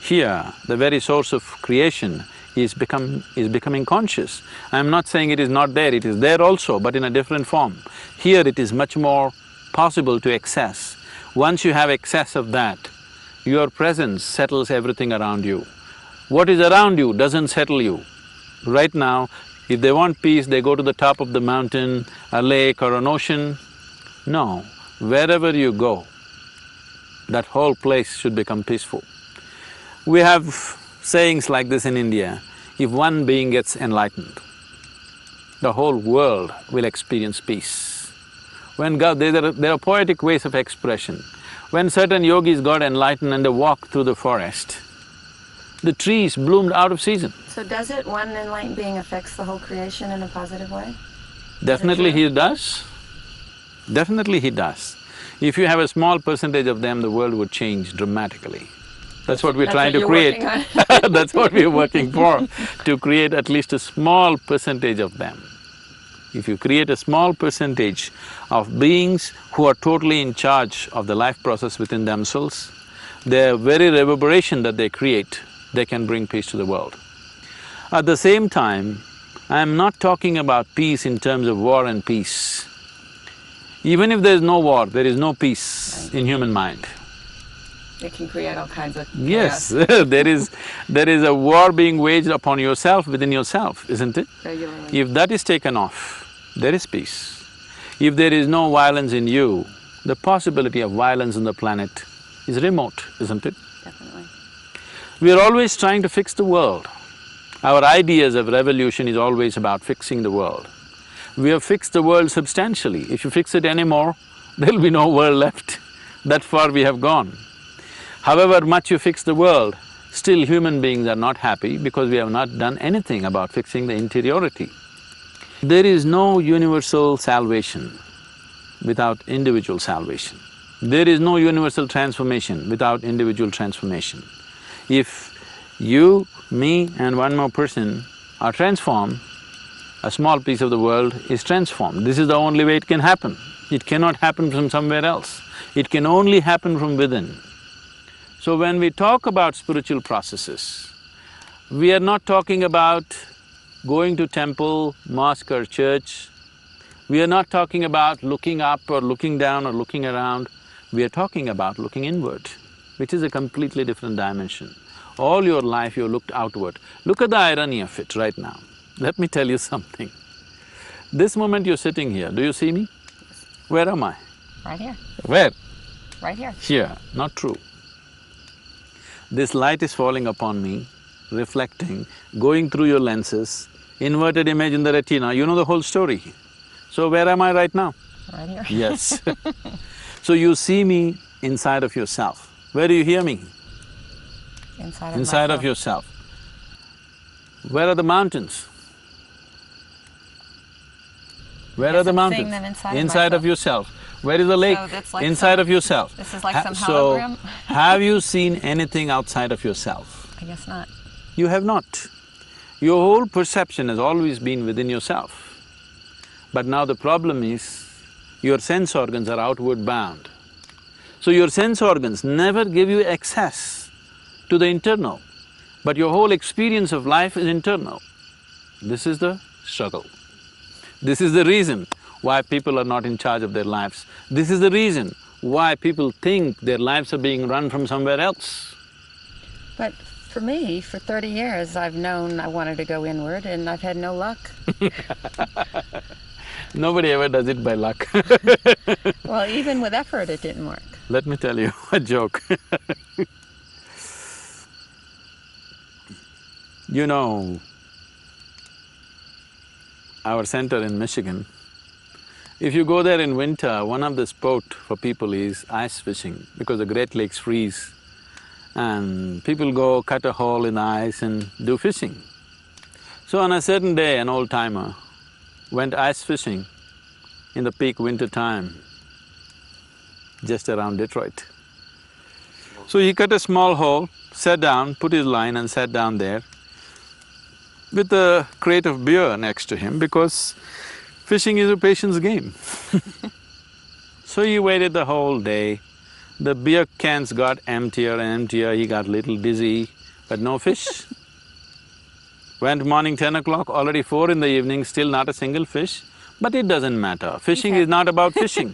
here, the very source of creation is becoming conscious. I'm not saying it is not there, it is there also, but in a different form. Here it is much more possible to access. Once you have access of that, your presence settles everything around you. What is around you doesn't settle you. Right now, if they want peace, they go to the top of the mountain, a lake or an ocean. No, wherever you go, that whole place should become peaceful. We have sayings like this in India, if one being gets enlightened, the whole world will experience peace. When there are poetic ways of expression. When certain yogis got enlightened and they walked through the forest, the trees bloomed out of season. So does it, one enlightened being affects the whole creation in a positive way? Definitely he does. Definitely he does. If you have a small percentage of them, the world would change dramatically. That's what we're trying to create. That's what we're working for, to create at least a small percentage of them. If you create a small percentage of beings who are totally in charge of the life process within themselves, their very reverberation that they create, they can bring peace to the world. At the same time, I'm not talking about peace in terms of war and peace. Even if there is no war, there is no peace in human mind. It can create all kinds of chaos. Yes, there is a war being waged upon yourself within yourself, isn't it? Regularly. If that is taken off, there is peace. If there is no violence in you, the possibility of violence on the planet is remote, isn't it? Definitely. We are always trying to fix the world. Our ideas of revolution is always about fixing the world. We have fixed the world substantially. If you fix it anymore, there'll be no world left. That far we have gone. However much you fix the world, still human beings are not happy because we have not done anything about fixing the interiority. There is no universal salvation without individual salvation. There is no universal transformation without individual transformation. If you, me and one more person are transformed, a small piece of the world is transformed. This is the only way it can happen. It cannot happen from somewhere else. It can only happen from within. So when we talk about spiritual processes, we are not talking about going to temple, mosque or church. We are not talking about looking up or looking down or looking around. We are talking about looking inward, which is a completely different dimension. All your life you looked outward. Look at the irony of it right now. Let me tell you something. This moment you're sitting here, do you see me? Where am I? Right here. Where? Right here. Here. Not true. This light is falling upon me, reflecting, going through your lenses, inverted image in the retina, you know the whole story. So where am I right now? Right here. Yes. So you see me inside of yourself. Where do you hear me? Inside of Inside of myself. yourself. Where are the mountains? Where are guess the I'm mountains? seeing them inside of Inside of myself. yourself. Where is the lake? So that's like inside some- of yourself. This is like some So, hologram? have you seen anything outside of yourself? I guess not. You have not. Your whole perception has always been within yourself. But now the problem is, your sense organs are outward bound. So your sense organs never give you access to the internal, but your whole experience of life is internal. This is the struggle. This is the reason why people are not in charge of their lives. This is the reason why people think their lives are being run from somewhere else. But for me, for 30 years, I've known I wanted to go inward and I've had no luck. Nobody ever does it by luck. Well, even with effort, it didn't work. Let me tell you a joke. You know, our center in Michigan, if you go there in winter, one of the sport for people is ice fishing because the Great Lakes freeze and people go cut a hole in the ice and do fishing. So on a certain day, an old-timer went ice fishing in the peak winter time, just around Detroit. So he cut a small hole, sat down, put his line and sat down there with a crate of beer next to him because fishing is a patience game. So he waited the whole day. The beer cans got emptier and emptier, he got little dizzy, but no fish. Went morning 10 o'clock, already 4 in the evening, still not a single fish. But it doesn't matter, fishing is not about fishing.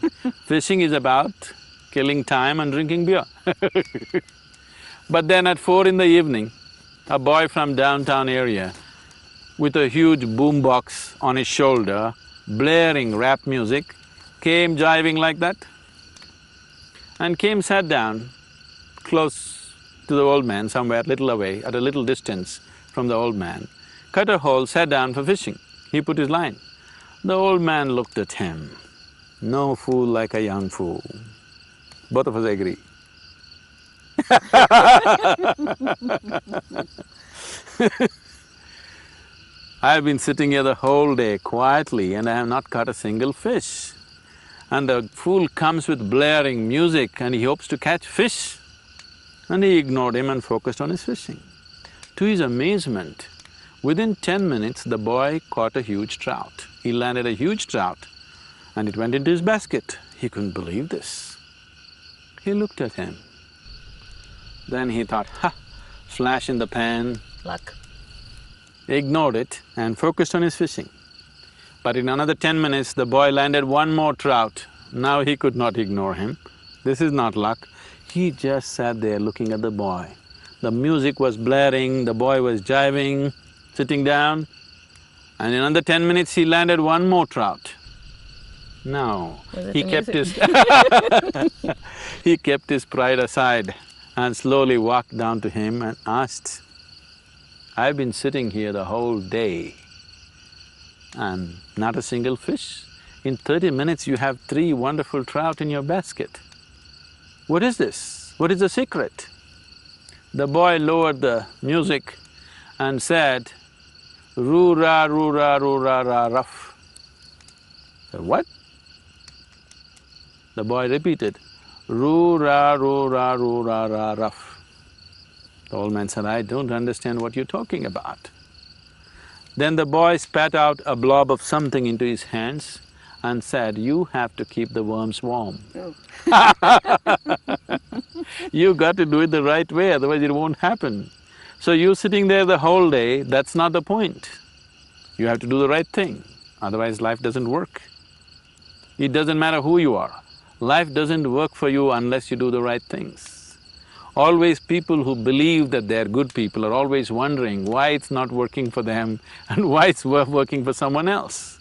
Fishing is about killing time and drinking beer. But then at 4 in the evening, a boy from downtown area with a huge boombox on his shoulder, blaring rap music, came jiving like that and came sat down close to the old man, somewhere little away, at a little distance from the old man, cut a hole, sat down for fishing. He put his line. The old man looked at him. No fool like a young fool. Both of us agree. I've been sitting here the whole day quietly and I have not caught a single fish. And the fool comes with blaring music and he hopes to catch fish. And he ignored him and focused on his fishing. To his amazement, within 10 minutes, the boy caught a huge trout. He landed a huge trout and it went into his basket. He couldn't believe this. He looked at him. Then he thought, ha, flash in the pan. Luck. Ignored it and focused on his fishing. But in another 10 minutes, the boy landed one more trout. Now he could not ignore him. This is not luck. He just sat there looking at the boy. The music was blaring, the boy was jiving, sitting down, and in another 10 minutes he landed one more trout. Now, he kept his he kept his pride aside and slowly walked down to him and asked, I've been sitting here the whole day and not a single fish. In 30 minutes you have 3 wonderful trout in your basket. What is this? What is the secret? The boy lowered the music and said, roo-ra, roo-ra, roo-ra, ra, rough. Said, what? The boy repeated, roo-ra, roo-ra, roo-ra, ra, rough. The old man said, I don't understand what you're talking about. Then the boy spat out a blob of something into his hands and said, you have to keep the worms warm. You got to do it the right way, otherwise it won't happen. So you sitting there the whole day, that's not the point. You have to do the right thing, otherwise life doesn't work. It doesn't matter who you are, life doesn't work for you unless you do the right things. Always people who believe that they're good people are always wondering why it's not working for them and why it's working for someone else.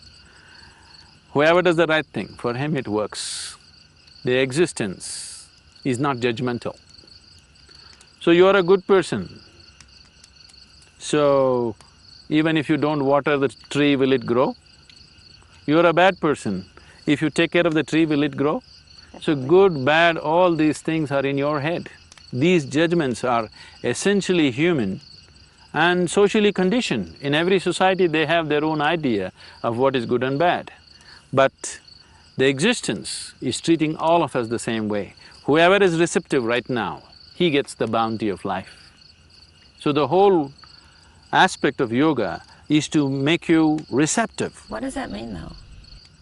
Whoever does the right thing, for him it works. The existence is not judgmental. So you're a good person. So, even if you don't water the tree, will it grow? You're a bad person. If you take care of the tree, will it grow? So good, bad, all these things are in your head. These judgments are essentially human and socially conditioned. In every society, they have their own idea of what is good and bad. But the existence is treating all of us the same way. Whoever is receptive right now, he gets the bounty of life. So the whole aspect of yoga is to make you receptive. What does that mean, though?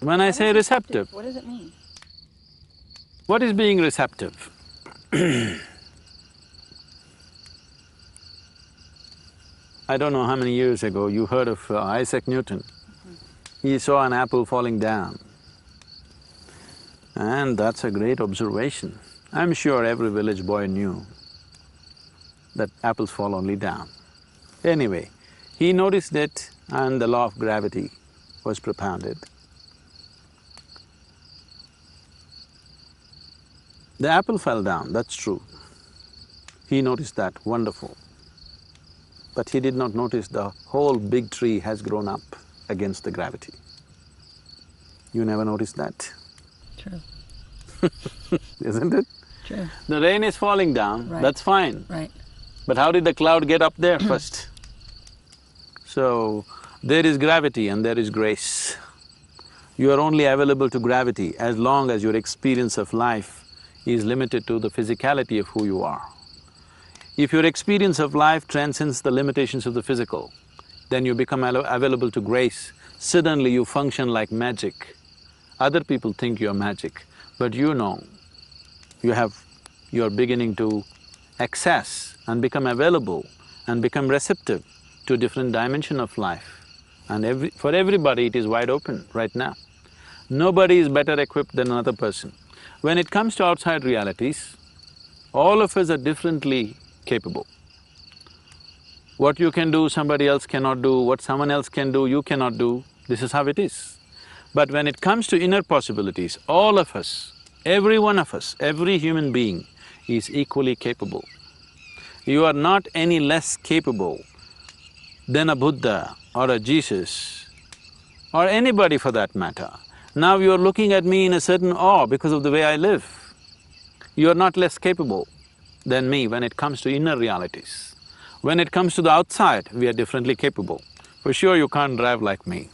When I say receptive, What does it mean? what is being receptive? I don't know how many years ago you heard of Isaac Newton. He saw an apple falling down. And that's a great observation. I'm sure every village boy knew that apples fall only down. Anyway, he noticed it and the law of gravity was propounded. The apple fell down, that's true. He noticed that, wonderful. But he did not notice the whole big tree has grown up against the gravity. You never noticed that? True. Isn't it? True. The rain is falling down, Right. that's fine. Right. But how did the cloud get up there first? So, there is gravity and there is grace. You are only available to gravity as long as your experience of life is limited to the physicality of who you are. If your experience of life transcends the limitations of the physical, then you become available to grace. Suddenly you function like magic. Other people think you're magic, but you know, you're beginning to access and become available and become receptive to a different dimension of life. And for everybody it is wide open right now. Nobody is better equipped than another person. When it comes to outside realities, all of us are differently capable. What you can do, somebody else cannot do, what someone else can do, you cannot do, this is how it is. But when it comes to inner possibilities, all of us, every one of us, every human being is equally capable. You are not any less capable than a Buddha or a Jesus or anybody for that matter. Now you are looking at me in a certain awe because of the way I live. You are not less capable than me when it comes to inner realities. When it comes to the outside, we are differently capable. For sure you can't drive like me.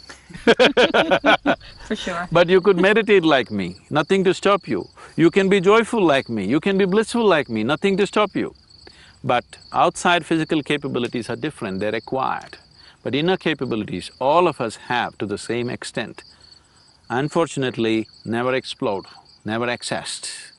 For sure. But you could meditate like me, nothing to stop you. You can be joyful like me, you can be blissful like me, nothing to stop you. But outside physical capabilities are different, they're acquired. But inner capabilities, all of us have to the same extent. Unfortunately, never explored, never accessed.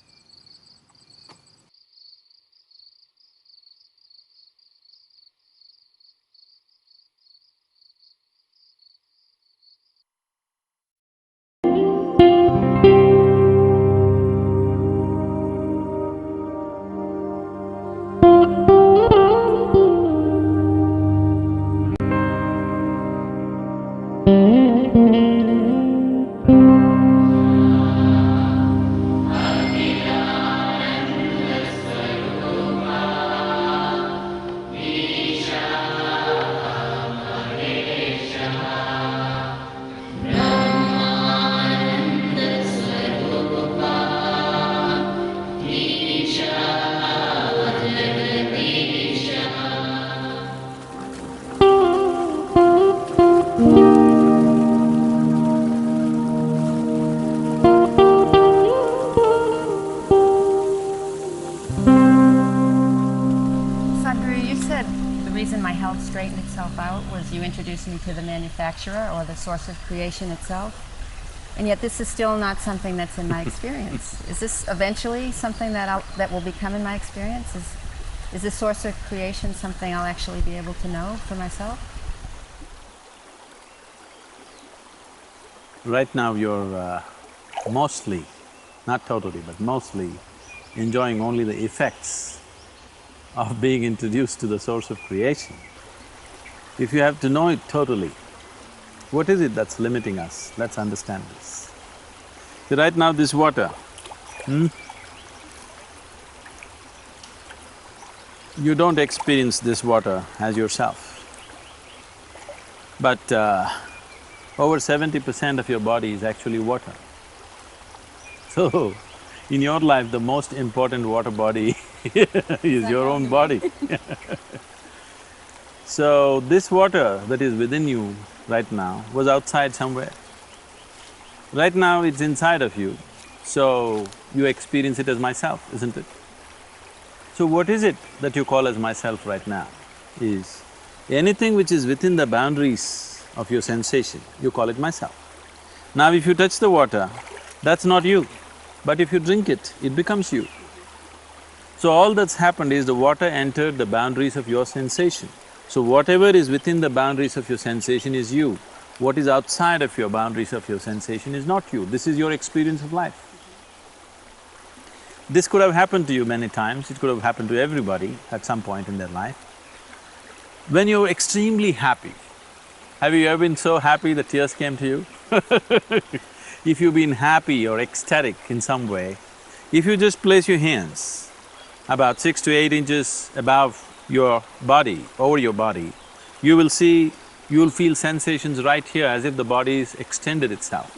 Sadhguru, you said the reason my health straightened itself out was you introduced me to the manufacturer or the source of creation itself. And yet this is still not something that's in my experience. Is this eventually something that will become in my experience? Is the source of creation something I'll actually be able to know for myself? Right now you're mostly, not totally, but mostly enjoying only the effects of being introduced to the source of creation. If you have to know it totally, what is it that's limiting us? Let's understand this. See, right now this water, you don't experience this water as yourself. But over 70% of your body is actually water. So, in your life, the most important water body is your own body. So, this water that is within you right now was outside somewhere. Right now, it's inside of you, so you experience it as myself, isn't it? So what is it that you call as myself right now is anything which is within the boundaries of your sensation, you call it myself. Now if you touch the water, that's not you, but if you drink it, it becomes you. So all that's happened is the water entered the boundaries of your sensation. So whatever is within the boundaries of your sensation is you. What is outside of your boundaries of your sensation is not you. This is your experience of life. This could have happened to you many times, it could have happened to everybody at some point in their life. When you're extremely happy, have you ever been so happy that tears came to you? If you've been happy or ecstatic in some way, if you just place your hands about 6 to 8 inches above your body, over your body, you will feel sensations right here as if the body's extended itself.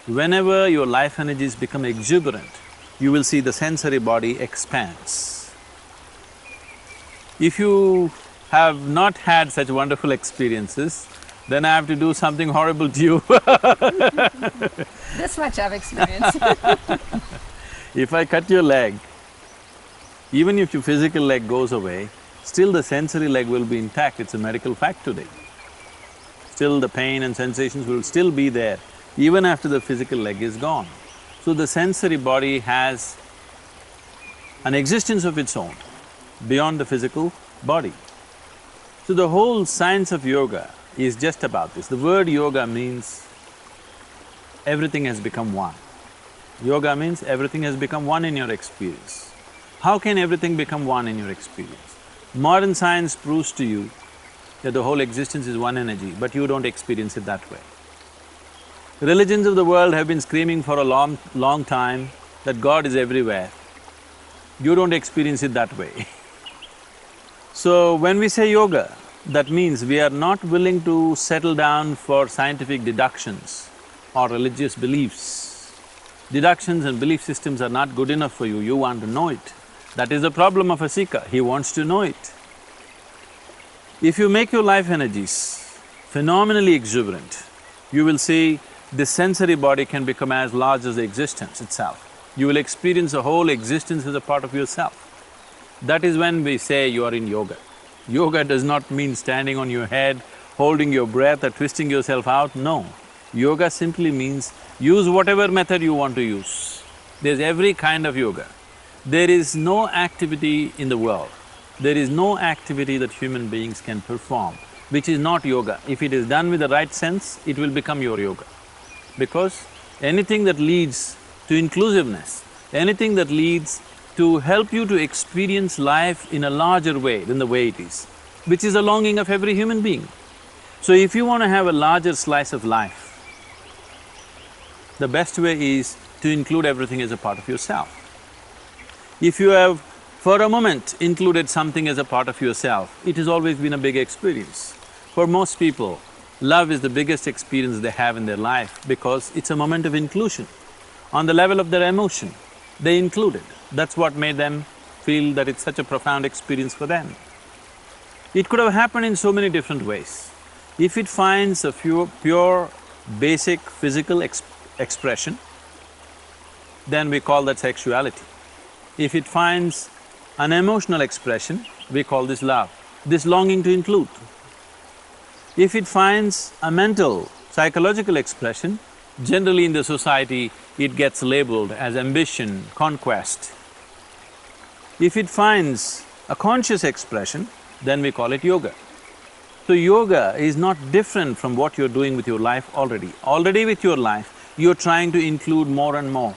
Whenever your life energies become exuberant, you will see the sensory body expands. If you have not had such wonderful experiences, then I have to do something horrible to you. This much I've experienced. If I cut your leg, even if your physical leg goes away, still the sensory leg will be intact, it's a medical fact today. Still the pain and sensations will still be there, even after the physical leg is gone. So the sensory body has an existence of its own, beyond the physical body. So the whole science of yoga is just about this. The word yoga means everything has become one. Yoga means everything has become one in your experience. How can everything become one in your experience? Modern science proves to you that the whole existence is one energy, but you don't experience it that way. Religions of the world have been screaming for a long time that God is everywhere. You don't experience it that way. So when we say yoga, that means we are not willing to settle down for scientific deductions or religious beliefs. Deductions and belief systems are not good enough for you, you want to know it. That is the problem of a seeker, he wants to know it. If you make your life energies phenomenally exuberant, you will see this sensory body can become as large as the existence itself. You will experience the whole existence as a part of yourself. That is when we say you are in yoga. Yoga does not mean standing on your head, holding your breath or twisting yourself out, no. Yoga simply means use whatever method you want to use. There's every kind of yoga. There is no activity in the world, there is no activity that human beings can perform which is not yoga. If it is done with the right sense, it will become your yoga. Because anything that leads to inclusiveness, anything that leads to help you to experience life in a larger way than the way it is, which is a longing of every human being. So if you want to have a larger slice of life, the best way is to include everything as a part of yourself. If you have for a moment included something as a part of yourself, it has always been a big experience. For most people, love is the biggest experience they have in their life because it's a moment of inclusion. On the level of their emotion, they included. That's what made them feel that it's such a profound experience for them. It could have happened in so many different ways. If it finds a pure, basic physical expression, then we call that sexuality. If it finds an emotional expression, we call this love, this longing to include. If it finds a mental, psychological expression, generally in the society it gets labeled as ambition, conquest. If it finds a conscious expression, then we call it yoga. So yoga is not different from what you're doing with your life already. Already with your life, you're trying to include more and more.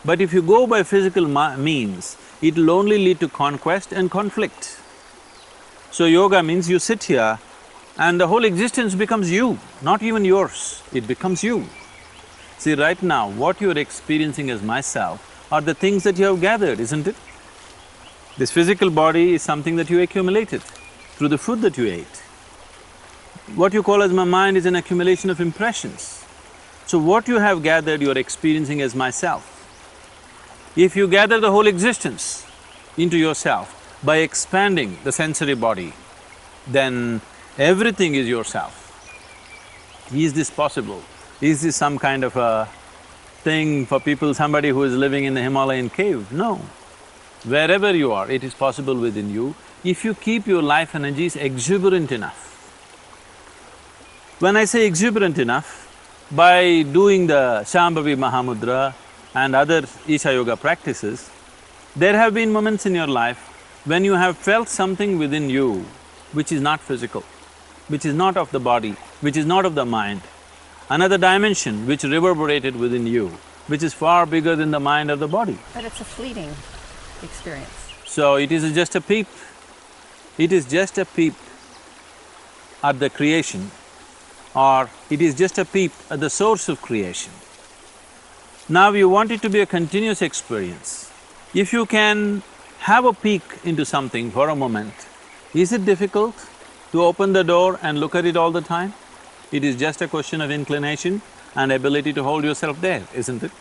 But if you go by physical means, it'll only lead to conquest and conflict. So yoga means you sit here and the whole existence becomes you, not even yours, it becomes you. See, right now, what you're experiencing as myself are the things that you have gathered, isn't it? This physical body is something that you accumulated through the food that you ate. What you call as my mind is an accumulation of impressions. So what you have gathered, you're experiencing as myself. If you gather the whole existence into yourself by expanding the sensory body, then everything is yourself. Is this possible? Is this some kind of a thing for people, somebody who is living in the Himalayan cave? No. Wherever you are, it is possible within you if you keep your life energies exuberant enough. When I say exuberant enough, by doing the Shambhavi Mahamudra and other Isha Yoga practices, there have been moments in your life when you have felt something within you which is not physical, which is not of the body, which is not of the mind, another dimension which reverberated within you, which is far bigger than the mind or the body. But it's a fleeting experience. So it is just a peep. It is just a peep at the creation, or it is just a peep at the source of creation. Now you want it to be a continuous experience. If you can have a peek into something for a moment, is it difficult to open the door and look at it all the time? It is just a question of inclination and ability to hold yourself there, isn't it?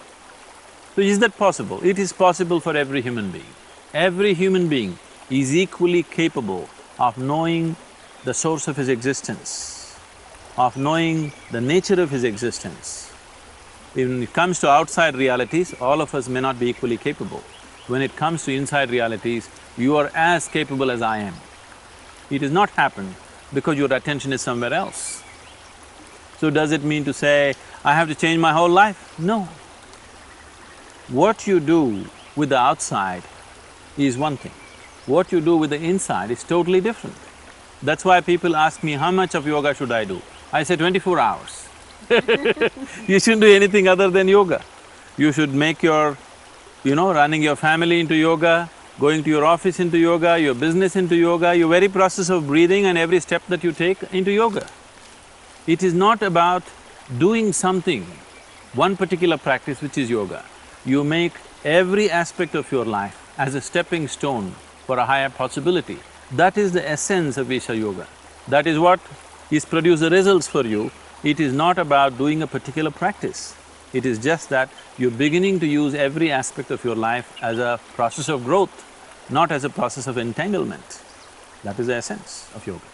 So is that possible? It is possible for every human being. Every human being is equally capable of knowing the source of his existence, of knowing the nature of his existence. When it comes to outside realities, all of us may not be equally capable. When it comes to inside realities, you are as capable as I am. It has not happened because your attention is somewhere else. So does it mean to say, I have to change my whole life? No. What you do with the outside is one thing. What you do with the inside is totally different. That's why people ask me, how much of yoga should I do? I say 24 hours. You shouldn't do anything other than yoga. You should make your, running your family into yoga, going to your office into yoga, your business into yoga, your very process of breathing and every step that you take into yoga. It is not about doing something, one particular practice which is yoga. You make every aspect of your life as a stepping stone for a higher possibility. That is the essence of Isha Yoga. That is what is produce the results for you. It is not about doing a particular practice. It is just that you're beginning to use every aspect of your life as a process of growth, not as a process of entanglement. That is the essence of yoga.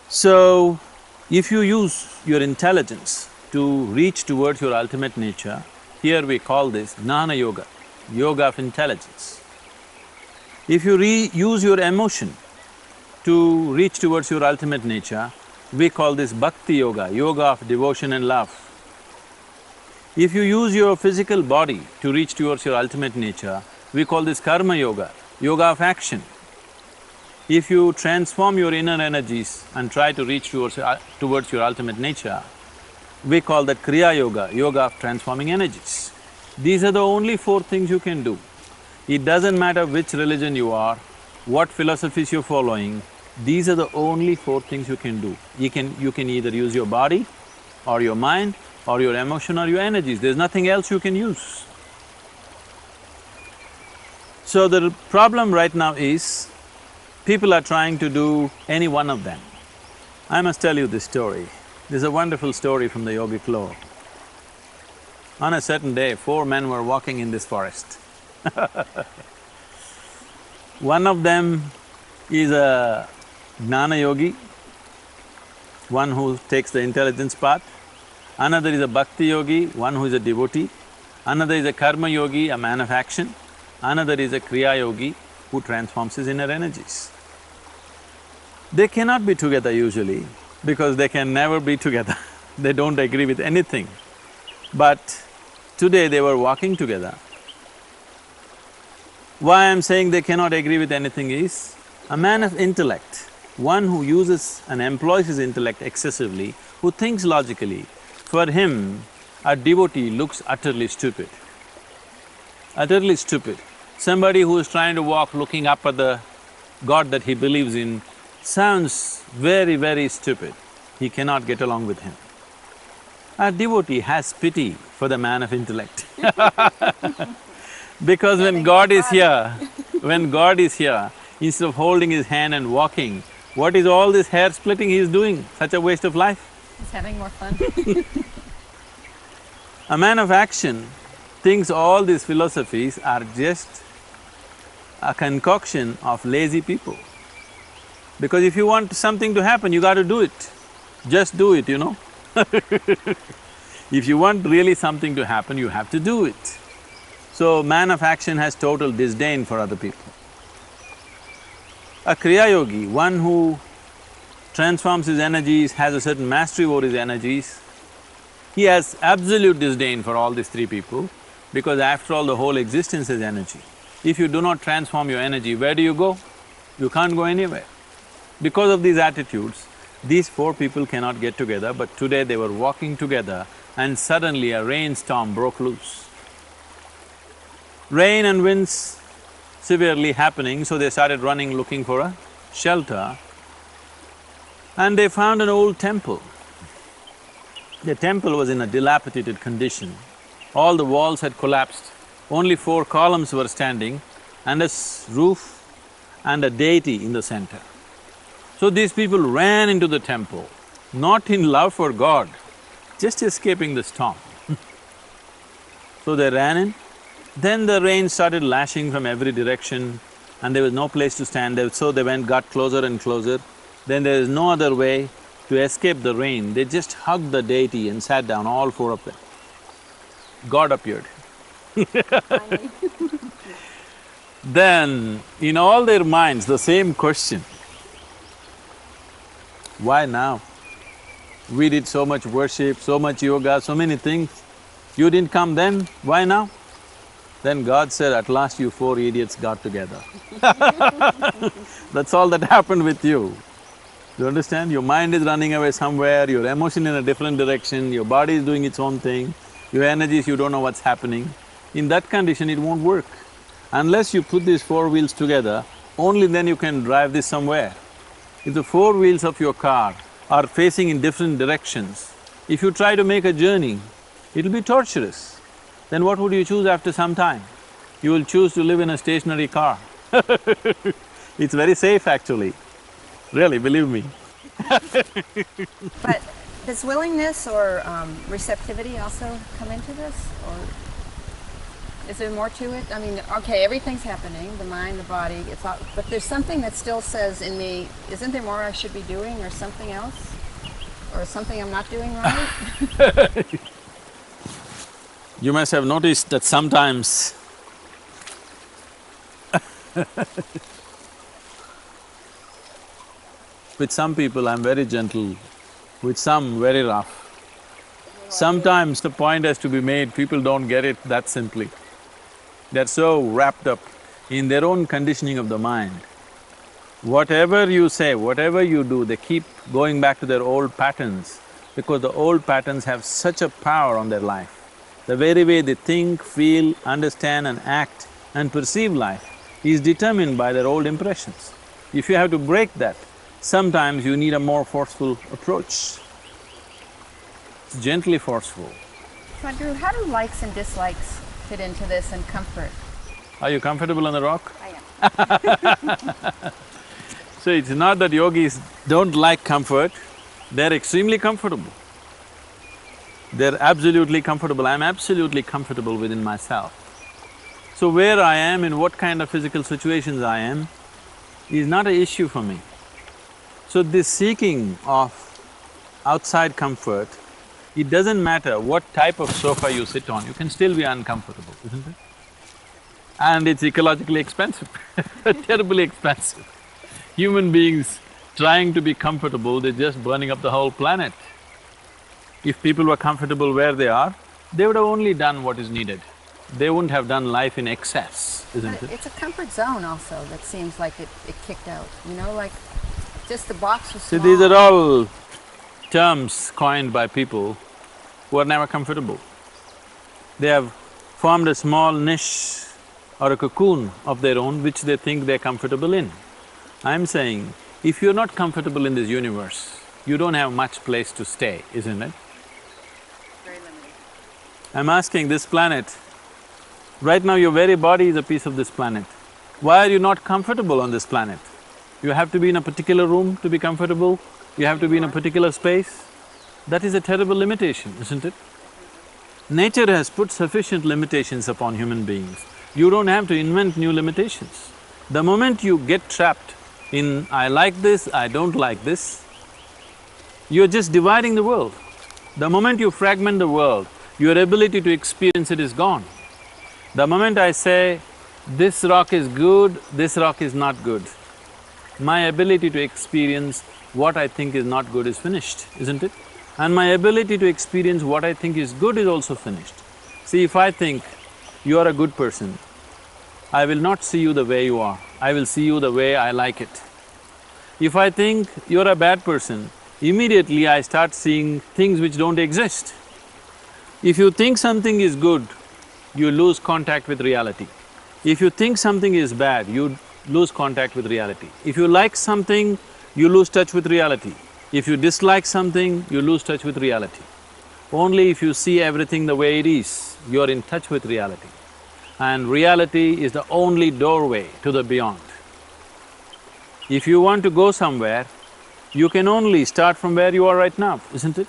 So, if you use your intelligence to reach towards your ultimate nature, here we call this Jnana Yoga, yoga of intelligence. If you use your emotion to reach towards your ultimate nature, we call this Bhakti Yoga, yoga of devotion and love. If you use your physical body to reach towards your ultimate nature, we call this Karma Yoga, yoga of action. If you transform your inner energies and try to reach towards your ultimate nature, we call that Kriya Yoga, yoga of transforming energies. These are the only four things you can do. It doesn't matter which religion you are, what philosophies you're following, these are the only four things you can do. You can either use your body or your mind or your emotion or your energies, there's nothing else you can use. So the problem right now is, people are trying to do any one of them. I must tell you this story. This is a wonderful story from the yogic lore. On a certain day, 4 men were walking in this forest. One of them is a Jnana Yogi, one who takes the intelligence path. Another is a Bhakti Yogi, one who is a devotee. Another is a Karma Yogi, a man of action. Another is a Kriya Yogi, who transforms his inner energies. They cannot be together usually, because they can never be together. They don't agree with anything. But today they were walking together. Why I'm saying they cannot agree with anything is, a man of intellect, one who uses and employs his intellect excessively, who thinks logically, for him, a devotee looks utterly stupid. Utterly stupid. Somebody who is trying to walk looking up at the God that he believes in sounds very, very stupid. He cannot get along with him. A devotee has pity for the man of intellect because when God is here, instead of holding his hand and walking, what is all this hair splitting he is doing? Such a waste of life. He's having more fun. A man of action thinks all these philosophies are just a concoction of lazy people. Because if you want something to happen, you gotta do it. Just do it, you know. If you want really something to happen, you have to do it. So, man of action has total disdain for other people. A Kriya Yogi, one who transforms his energies, has a certain mastery over his energies, he has absolute disdain for all these three people, because after all, the whole existence is energy. If you do not transform your energy, where do you go? You can't go anywhere. Because of these attitudes, these four people cannot get together, but today they were walking together and suddenly a rainstorm broke loose. Rain and winds severely happening, so they started running looking for a shelter, and they found an old temple. The temple was in a dilapidated condition. All the walls had collapsed, only 4 columns were standing and a roof and a deity in the center. So these people ran into the temple, not in love for God, just escaping the storm. So they ran in, then the rain started lashing from every direction and there was no place to stand there, so they got closer and closer. Then there is no other way to escape the rain, they just hugged the deity and sat down, all 4 of them. God appeared. Then, in all their minds, the same question, why now? We did so much worship, so much yoga, so many things. You didn't come then, why now? Then God said, at last you 4 idiots got together. That's all that happened with you. You understand? Your mind is running away somewhere, your emotion in a different direction, your body is doing its own thing, your energies, you don't know what's happening. In that condition, it won't work. Unless you put these 4 wheels together, only then you can drive this somewhere. If the 4 wheels of your car are facing in different directions, if you try to make a journey, it'll be torturous. Then what would you choose after some time? You will choose to live in a stationary car. It's very safe actually, really, believe me. But does willingness or receptivity also come into this, or is there more to it? I mean, okay, everything's happening, the mind, the body, it's all, but there's something that still says in me, isn't there more I should be doing, or something else? Or something I'm not doing right? You must have noticed that sometimes with some people I'm very gentle, with some very rough. Sometimes the point has to be made, people don't get it that simply. They're so wrapped up in their own conditioning of the mind. Whatever you say, whatever you do, they keep going back to their old patterns because the old patterns have such a power on their life. The very way they think, feel, understand and act and perceive life is determined by their old impressions. If you have to break that, sometimes you need a more forceful approach. It's gently forceful. Sadhguru, how do likes and dislikes fit into this, and comfort? Are you comfortable on the rock? I am. So it's not that yogis don't like comfort, they're extremely comfortable. They're absolutely comfortable, I'm absolutely comfortable within myself. So where I am, in what kind of physical situations I am, is not an issue for me. So this seeking of outside comfort, it doesn't matter what type of sofa you sit on, you can still be uncomfortable, isn't it? And it's ecologically expensive, terribly expensive. Human beings trying to be comfortable, they're just burning up the whole planet. If people were comfortable where they are, they would have only done what is needed. They wouldn't have done life in excess, isn't it? It's a comfort zone also that seems like it kicked out, you know, like just the box was See, small. these are all terms coined by people who are never comfortable. They have formed a small niche or a cocoon of their own which they think they're comfortable in. I'm saying, if you're not comfortable in this universe, you don't have much place to stay, isn't it? Very limited. I'm asking this planet, right now your very body is a piece of this planet. Why are you not comfortable on this planet? You have to be in a particular room to be comfortable, you have to be in a particular space. That is a terrible limitation, isn't it? Nature has put sufficient limitations upon human beings. You don't have to invent new limitations. The moment you get trapped in, I like this, I don't like this, you're just dividing the world. The moment you fragment the world, your ability to experience it is gone. The moment I say, this rock is good, this rock is not good, my ability to experience what I think is not good is finished, isn't it? And my ability to experience what I think is good is also finished. See, if I think you are a good person, I will not see you the way you are, I will see you the way I like it. If I think you're a bad person, immediately I start seeing things which don't exist. If you think something is good, you lose contact with reality. If you think something is bad, you lose contact with reality. If you like something, you lose touch with reality. If you dislike something, you lose touch with reality. Only if you see everything the way it is, you're in touch with reality. And reality is the only doorway to the beyond. If you want to go somewhere, you can only start from where you are right now, isn't it?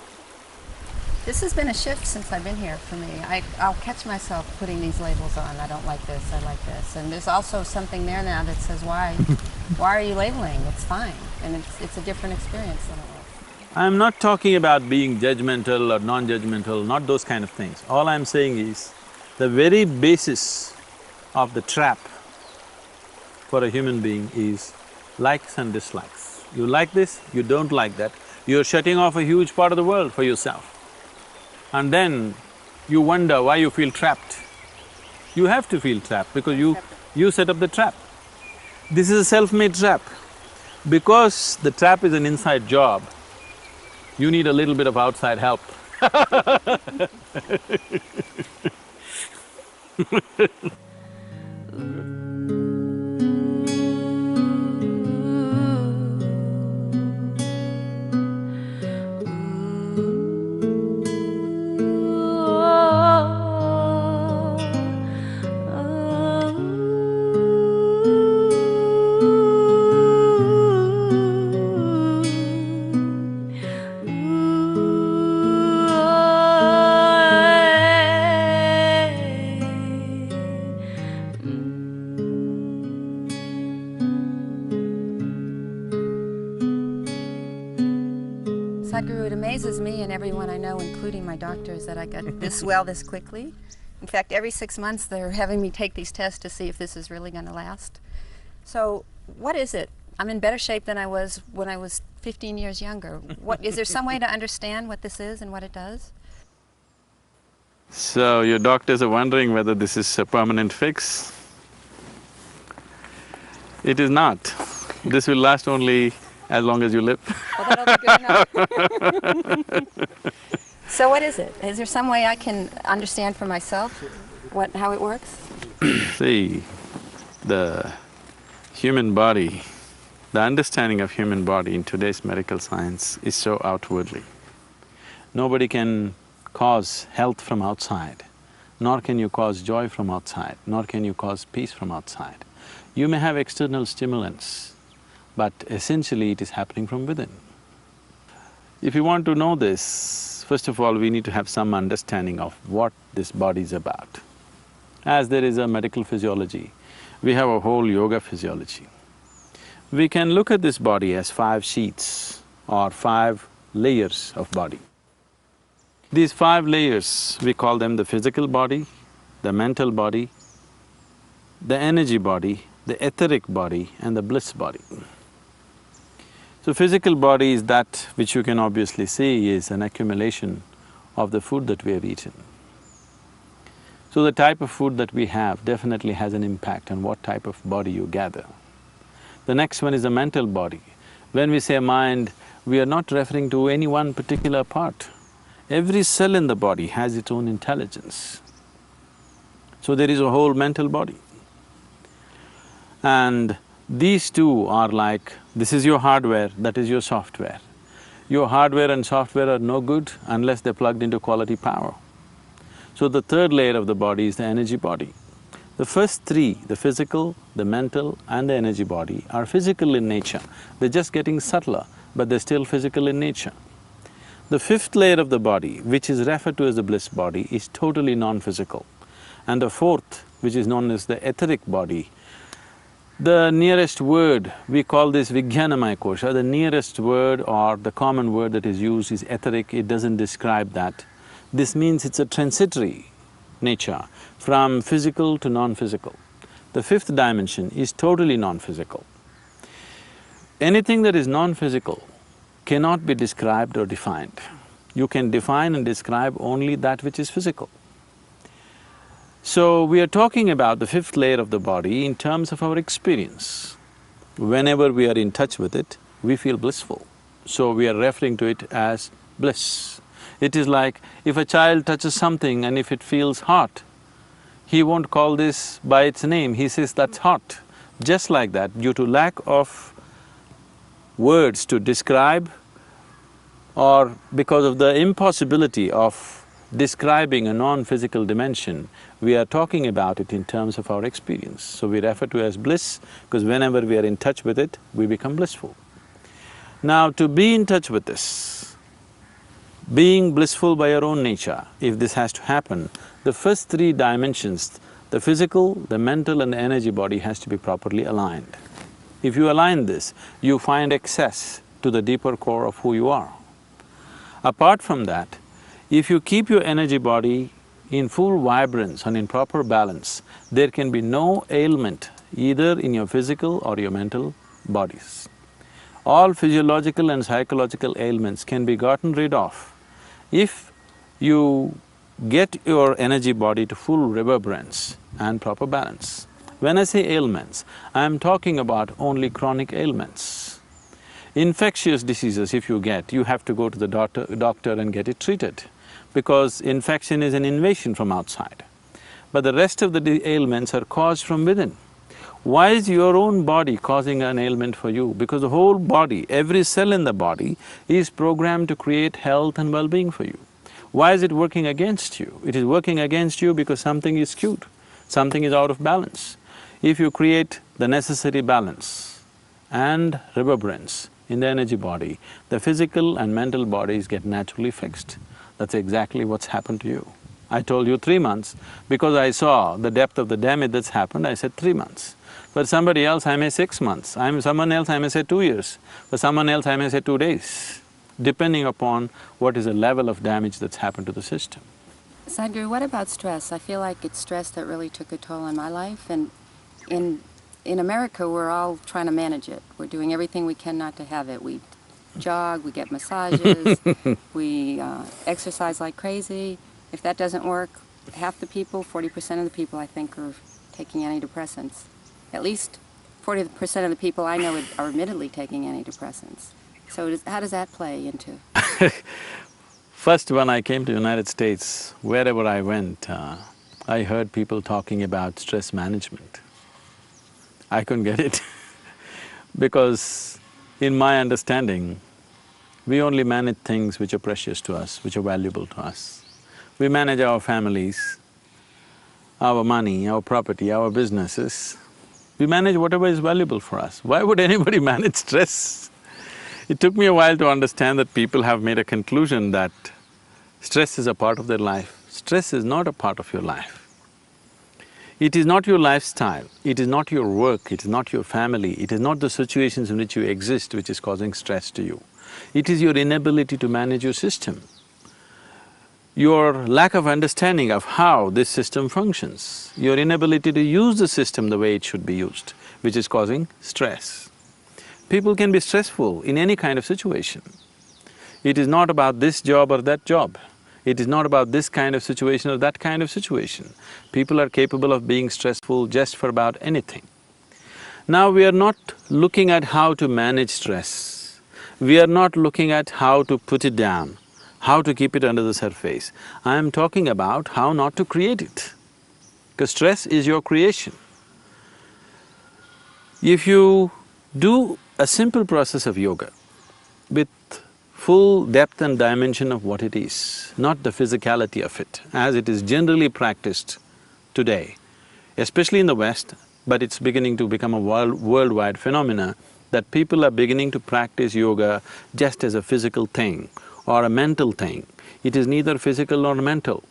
This has been a shift since I've been here for me. I'll catch myself putting these labels on. I don't like this, I like this. And there's also something there now that says, why? Why are you labeling? It's fine. And it's a different experience than it was. I'm not talking about being judgmental or non-judgmental, not those kind of things. All I'm saying is, the very basis of the trap for a human being is likes and dislikes. You like this, you don't like that, you're shutting off a huge part of the world for yourself. And then you wonder why you feel trapped. You have to feel trapped because you set up the trap. This is a self-made trap. Because the trap is an inside job, you need a little bit of outside help. Sadhguru, it amazes me and everyone I know, including my doctors, that I got this well this quickly. In fact, every 6 months they're having me take these tests to see if this is really going to last. So, what is it? I'm in better shape than I was when I was 15 years younger. Is there some way to understand what this is and what it does? So, your doctors are wondering whether this is a permanent fix? It is not. This will last only as long as you live. Well, that'll be good enough. So what is it? Is there some way I can understand for myself how it works? See, the human body, the understanding of human body in today's medical science is so outwardly. Nobody can cause health from outside, nor can you cause joy from outside, nor can you cause peace from outside. You may have external stimulants, but essentially it is happening from within. If you want to know this, first of all, we need to have some understanding of what this body is about. As there is a medical physiology, we have a whole yoga physiology. We can look at this body as 5 sheets or 5 layers of body. These 5 layers, we call them the physical body, the mental body, the energy body, the etheric body and the bliss body. So physical body is that which you can obviously see is an accumulation of the food that we have eaten. So the type of food that we have definitely has an impact on what type of body you gather. The next one is the mental body. When we say mind, we are not referring to any one particular part. Every cell in the body has its own intelligence. So there is a whole mental body. And these two are like, this is your hardware, that is your software. Your hardware and software are no good unless they're plugged into quality power. So the third layer of the body is the energy body. The first 3, the physical, the mental and the energy body, are physical in nature. They're just getting subtler, but they're still physical in nature. The fifth layer of the body, which is referred to as the bliss body, is totally non-physical. And the fourth, which is known as the etheric body, the nearest word, we call this Vijnanamaya Kosha, the nearest word or the common word that is used is etheric, it doesn't describe that. This means it's a transitory nature, from physical to non-physical. The fifth dimension is totally non-physical. Anything that is non-physical cannot be described or defined. You can define and describe only that which is physical. So, we are talking about the fifth layer of the body in terms of our experience. Whenever we are in touch with it, we feel blissful. So, we are referring to it as bliss. It is like if a child touches something and if it feels hot, he won't call this by its name, he says, that's hot. Just like that, due to lack of words to describe or because of the impossibility of describing a non-physical dimension, we are talking about it in terms of our experience. So we refer to it as bliss because whenever we are in touch with it, we become blissful. Now, to be in touch with this, being blissful by your own nature, if this has to happen, the first three dimensions, the physical, the mental and the energy body has to be properly aligned. If you align this, you find access to the deeper core of who you are. Apart from that, if you keep your energy body in full vibrance and in proper balance, there can be no ailment either in your physical or your mental bodies. All physiological and psychological ailments can be gotten rid of if you get your energy body to full reverberance and proper balance. When I say ailments, I am talking about only chronic ailments. Infectious diseases if you get, you have to go to the doctor and get it treated because infection is an invasion from outside. But the rest of the ailments are caused from within. Why is your own body causing an ailment for you? Because the whole body, every cell in the body is programmed to create health and well-being for you. Why is it working against you? It is working against you because something is skewed, something is out of balance. If you create the necessary balance and reverberance in the energy body, the physical and mental bodies get naturally fixed. That's exactly what's happened to you. I told you 3 months, because I saw the depth of the damage that's happened, I said 3 months. For somebody else, I may 6 months. Someone else, I may say 2 years. For someone else, I may say 2 days, depending upon what is the level of damage that's happened to the system. Sadhguru, what about stress? I feel like it's stress that really took a toll on my life, and in America, we're all trying to manage it. We're doing everything we can not to have it. We jog, we get massages, we exercise like crazy. If that doesn't work, half the people, 40% of the people, I think, are taking antidepressants. At least 40% of the people I know are admittedly taking antidepressants. So how does that play into? First, when I came to the United States, wherever I went, I heard people talking about stress management. I couldn't get it because in my understanding, we only manage things which are precious to us, which are valuable to us. We manage our families, our money, our property, our businesses. We manage whatever is valuable for us. Why would anybody manage stress? It took me a while to understand that people have made a conclusion that stress is a part of their life. Stress is not a part of your life. It is not your lifestyle, it is not your work, it is not your family, it is not the situations in which you exist which is causing stress to you. It is your inability to manage your system, your lack of understanding of how this system functions, your inability to use the system the way it should be used, which is causing stress. People can be stressful in any kind of situation. It is not about this job or that job. It is not about this kind of situation or that kind of situation. People are capable of being stressful just for about anything. Now, we are not looking at how to manage stress. We are not looking at how to put it down, how to keep it under the surface. I am talking about how not to create it, because stress is your creation. If you do a simple process of yoga with full depth and dimension of what it is, not the physicality of it, as it is generally practiced today, especially in the West, but it's beginning to become a worldwide phenomena, that people are beginning to practice yoga just as a physical thing, or a mental thing. It is neither physical nor mental.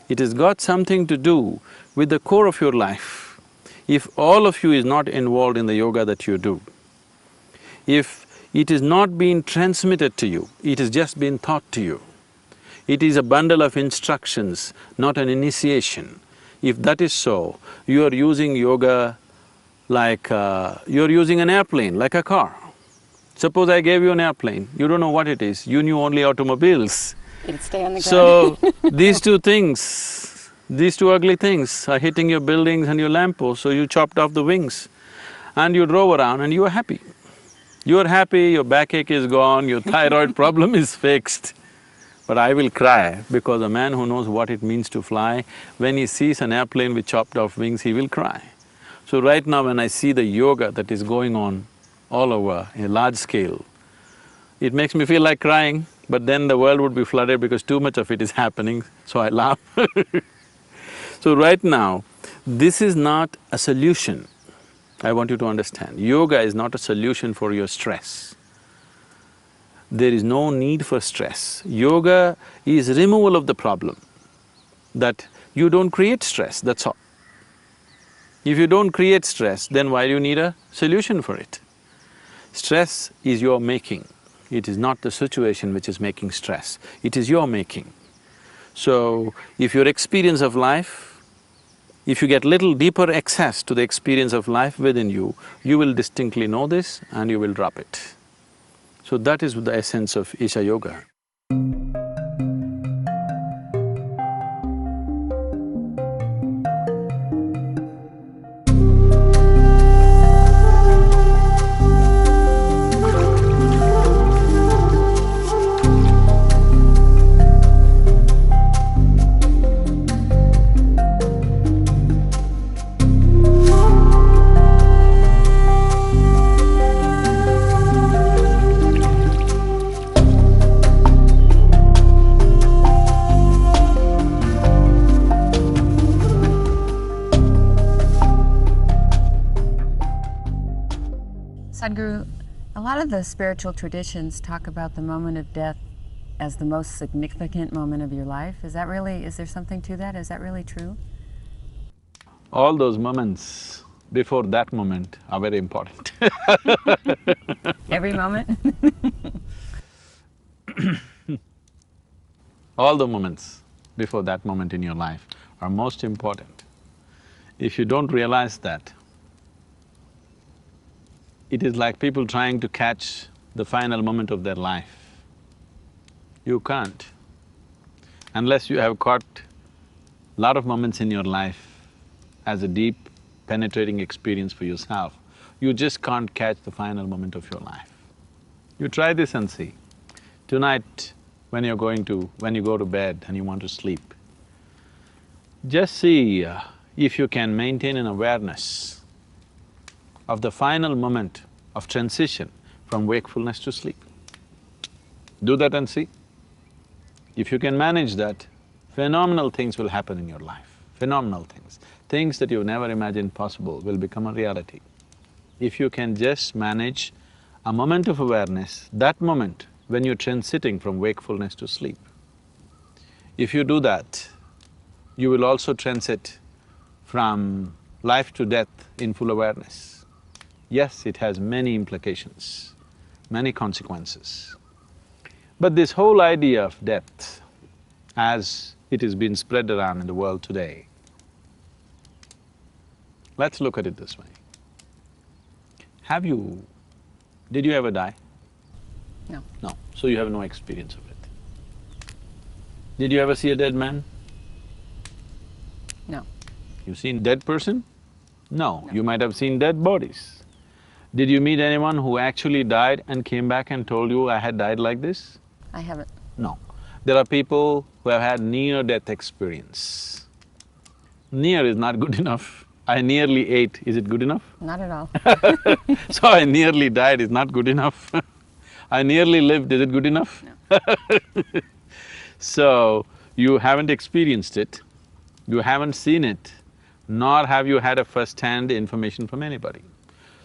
It has got something to do with the core of your life. If all of you is not involved in the yoga that you do, if it is not being transmitted to you, it has just been taught to you, it is a bundle of instructions, not an initiation. If that is so, you are using yoga like you're using an airplane, like a car. Suppose I gave you an airplane, you don't know what it is, you knew only automobiles. It'd stay on the ground. So, these two things, these two ugly things are hitting your buildings and your lampposts, so you chopped off the wings and you drove around and you were happy. You are happy, your backache is gone, your thyroid problem is fixed. But I will cry because a man who knows what it means to fly, when he sees an airplane with chopped off wings, he will cry. So right now when I see the yoga that is going on all over in a large scale, it makes me feel like crying, but then the world would be flooded because too much of it is happening, so I laugh. So right now, this is not a solution. I want you to understand, yoga is not a solution for your stress. There is no need for stress. Yoga is removal of the problem, that you don't create stress, that's all. If you don't create stress, then why do you need a solution for it? Stress is your making. It is not the situation which is making stress, it is your making. So, if your experience of life, if you get little deeper access to the experience of life within you, you will distinctly know this and you will drop it. So that is the essence of Isha Yoga. Sadhguru, a lot of the spiritual traditions talk about the moment of death as the most significant moment of your life. Is there something to that? Is that really true? All those moments before that moment are very important. Every moment? All the moments before that moment in your life are most important. If you don't realize that, it is like people trying to catch the final moment of their life. You can't. Unless you have caught a lot of moments in your life as a deep, penetrating experience for yourself, you just can't catch the final moment of your life. You try this and see. Tonight, when you go to bed and you want to sleep, just see if you can maintain an awareness of the final moment of transition from wakefulness to sleep. Do that and see. If you can manage that, phenomenal things will happen in your life, phenomenal things. Things that you never imagined possible will become a reality. If you can just manage a moment of awareness, that moment when you're transiting from wakefulness to sleep, if you do that, you will also transit from life to death in full awareness. Yes, it has many implications, many consequences. But this whole idea of death, as it has been spread around in the world today, let's look at it this way. Did you ever die? No. No, so you have no experience of it. Did you ever see a dead man? No. You seen dead person? No, you might have seen dead bodies. Did you meet anyone who actually died and came back and told you, I had died like this? I haven't. No. There are people who have had near-death experience. Near is not good enough. I nearly ate, is it good enough? Not at all. So I nearly died is not good enough. I nearly lived, is it good enough? No. So, you haven't experienced it, you haven't seen it, nor have you had a first-hand information from anybody.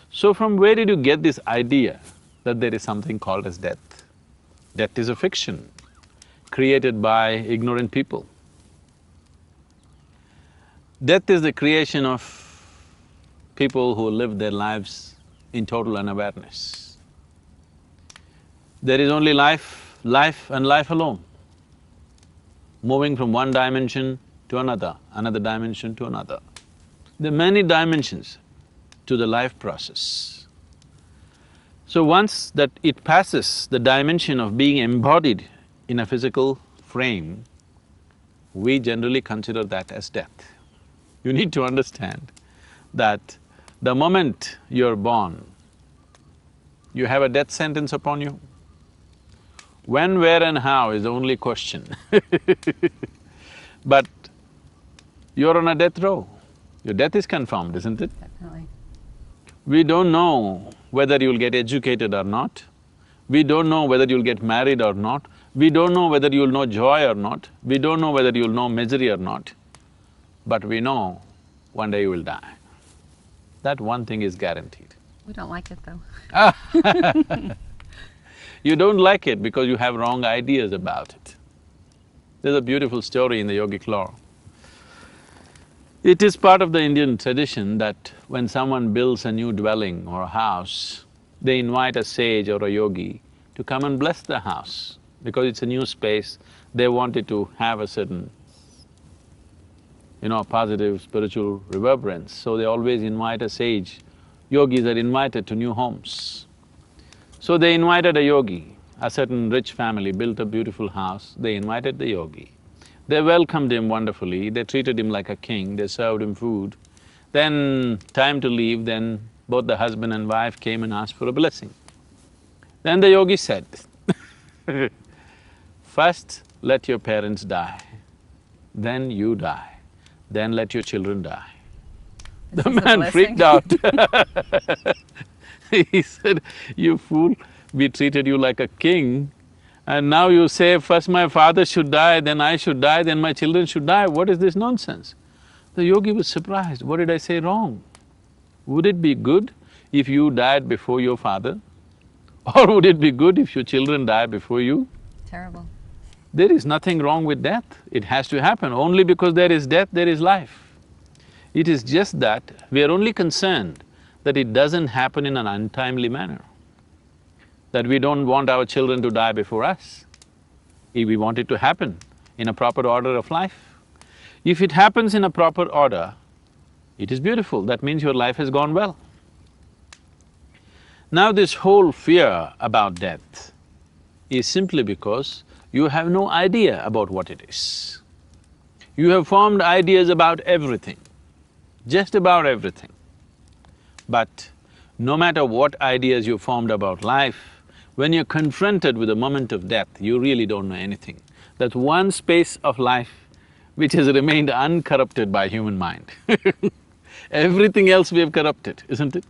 So from where did you get this idea that there is something called as death? Death is a fiction. created by ignorant people. Death is the creation of people who live their lives in total unawareness. There is only life, life and life alone, moving from one dimension to another dimension to another. There are many dimensions to the life process. So once that it passes the dimension of being embodied in a physical frame, we generally consider that as death. You need to understand that the moment you're born, you have a death sentence upon you. When, where and how is the only question but you're on a death row. Your death is confirmed, isn't it? Definitely. We don't know whether you'll get educated or not. We don't know whether you'll get married or not. We don't know whether you'll know joy or not. We don't know whether you'll know misery or not. But we know one day you will die. That one thing is guaranteed. We don't like it though. You don't like it because you have wrong ideas about it. There's a beautiful story in the yogic law. It is part of the Indian tradition that when someone builds a new dwelling or a house, they invite a sage or a yogi to come and bless the house. Because it's a new space, they want it to have a certain, positive spiritual reverberance. So they always invite a sage. Yogis are invited to new homes. So they invited a yogi. A certain rich family built a beautiful house, they invited the yogi. They welcomed him wonderfully, they treated him like a king, they served him food. Then, time to leave, then both the husband and wife came and asked for a blessing. Then the yogi said, first let your parents die, then you die, then let your children die. The man freaked out. He said, you fool, we treated you like a king, and now you say, first my father should die, then I should die, then my children should die. What is this nonsense? The yogi was surprised. What did I say wrong? Would it be good if you died before your father? Or would it be good if your children die before you? Terrible. There is nothing wrong with death. It has to happen. Only because there is death, there is life. It is just that we are only concerned that it doesn't happen in an untimely manner, that we don't want our children to die before us. If we want it to happen in a proper order of life. If it happens in a proper order, it is beautiful, that means your life has gone well. Now this whole fear about death is simply because you have no idea about what it is. You have formed ideas about everything, just about everything. But no matter what ideas you formed about life, when you're confronted with the moment of death, you really don't know anything. That's one space of life which has remained uncorrupted by human mind. Everything else we have corrupted, isn't it?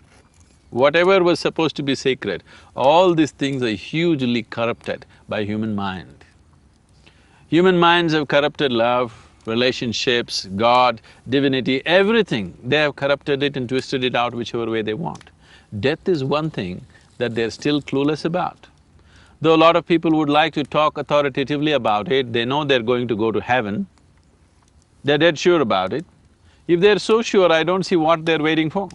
Whatever was supposed to be sacred, all these things are hugely corrupted by human mind. Human minds have corrupted love, relationships, God, divinity, everything. They have corrupted it and twisted it out whichever way they want. Death is one thing that they're still clueless about. Though a lot of people would like to talk authoritatively about it, they know they're going to go to heaven, they're dead sure about it. If they're so sure, I don't see what they're waiting for.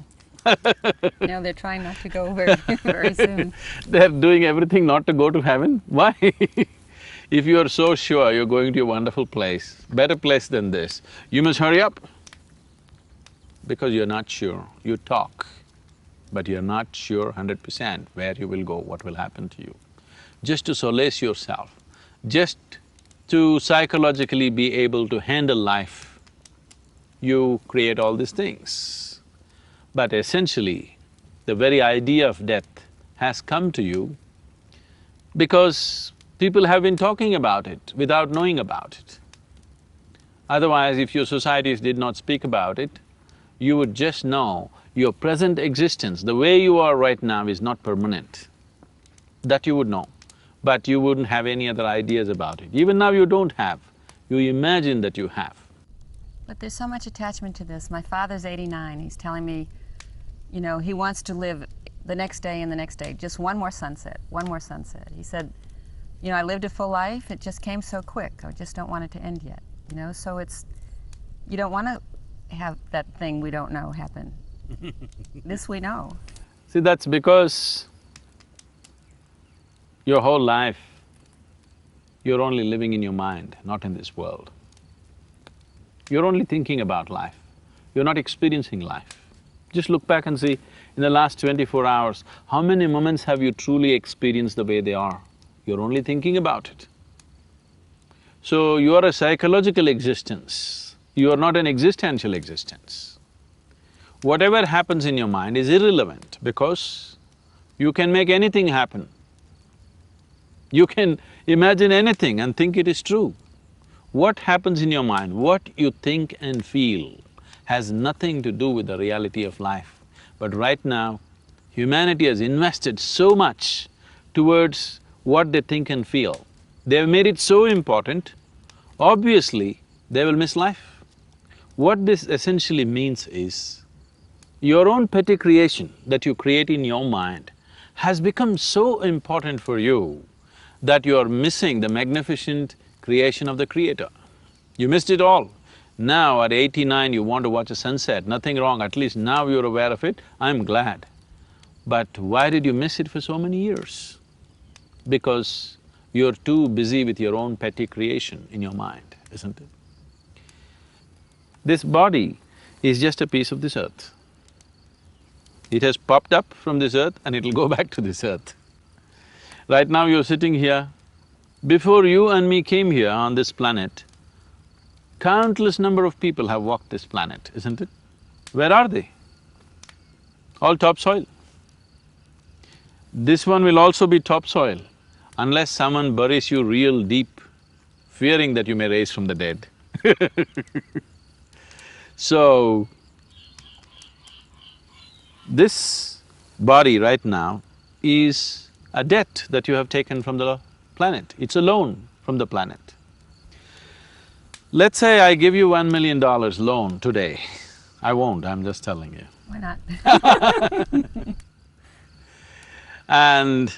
No, they're trying not to go very soon. They're doing everything not to go to heaven. Why? If you're so sure you're going to a wonderful place, better place than this, you must hurry up. Because you're not sure. You talk, but you're not sure 100% where you will go, what will happen to you. Just to solace yourself, just to psychologically be able to handle life, you create all these things. But essentially, the very idea of death has come to you because people have been talking about it without knowing about it. Otherwise, if your societies did not speak about it, you would just know your present existence, the way you are right now, is not permanent. That you would know, but you wouldn't have any other ideas about it. Even now you don't have, you imagine that you have. But there's so much attachment to this. My father's 89, he's telling me, he wants to live the next day and the next day, just one more sunset, one more sunset. He said, You know, I lived a full life, it just came so quick. I just don't want it to end yet, you know? So it's, you don't want to have that thing we don't know happen. This we know. See, that's because your whole life, you're only living in your mind, not in this world. You're only thinking about life, you're not experiencing life. Just look back and see, in the last 24 hours, how many moments have you truly experienced the way they are? You're only thinking about it. So, you are a psychological existence, you are not an existential existence. Whatever happens in your mind is irrelevant because you can make anything happen. You can imagine anything and think it is true. What happens in your mind, what you think and feel has nothing to do with the reality of life. But right now, humanity has invested so much towards what they think and feel. They've made it so important, obviously they will miss life. What this essentially means is, your own petty creation that you create in your mind has become so important for you that you are missing the magnificent creation of the Creator. You missed it all. Now at 89 you want to watch a sunset, nothing wrong, at least now you're aware of it, I'm glad. But why did you miss it for so many years? Because you're too busy with your own petty creation in your mind, isn't it? This body is just a piece of this earth. It has popped up from this earth and it'll go back to this earth. Right now you're sitting here. Before you and me came here on this planet, countless number of people have walked this planet, isn't it? Where are they? All topsoil. This one will also be topsoil unless someone buries you real deep, fearing that you may rise from the dead. So, this body right now is a debt that you have taken from the planet, it's a loan from the planet. Let's say I give you $1 million loan today. I won't, I'm just telling you. Why not? And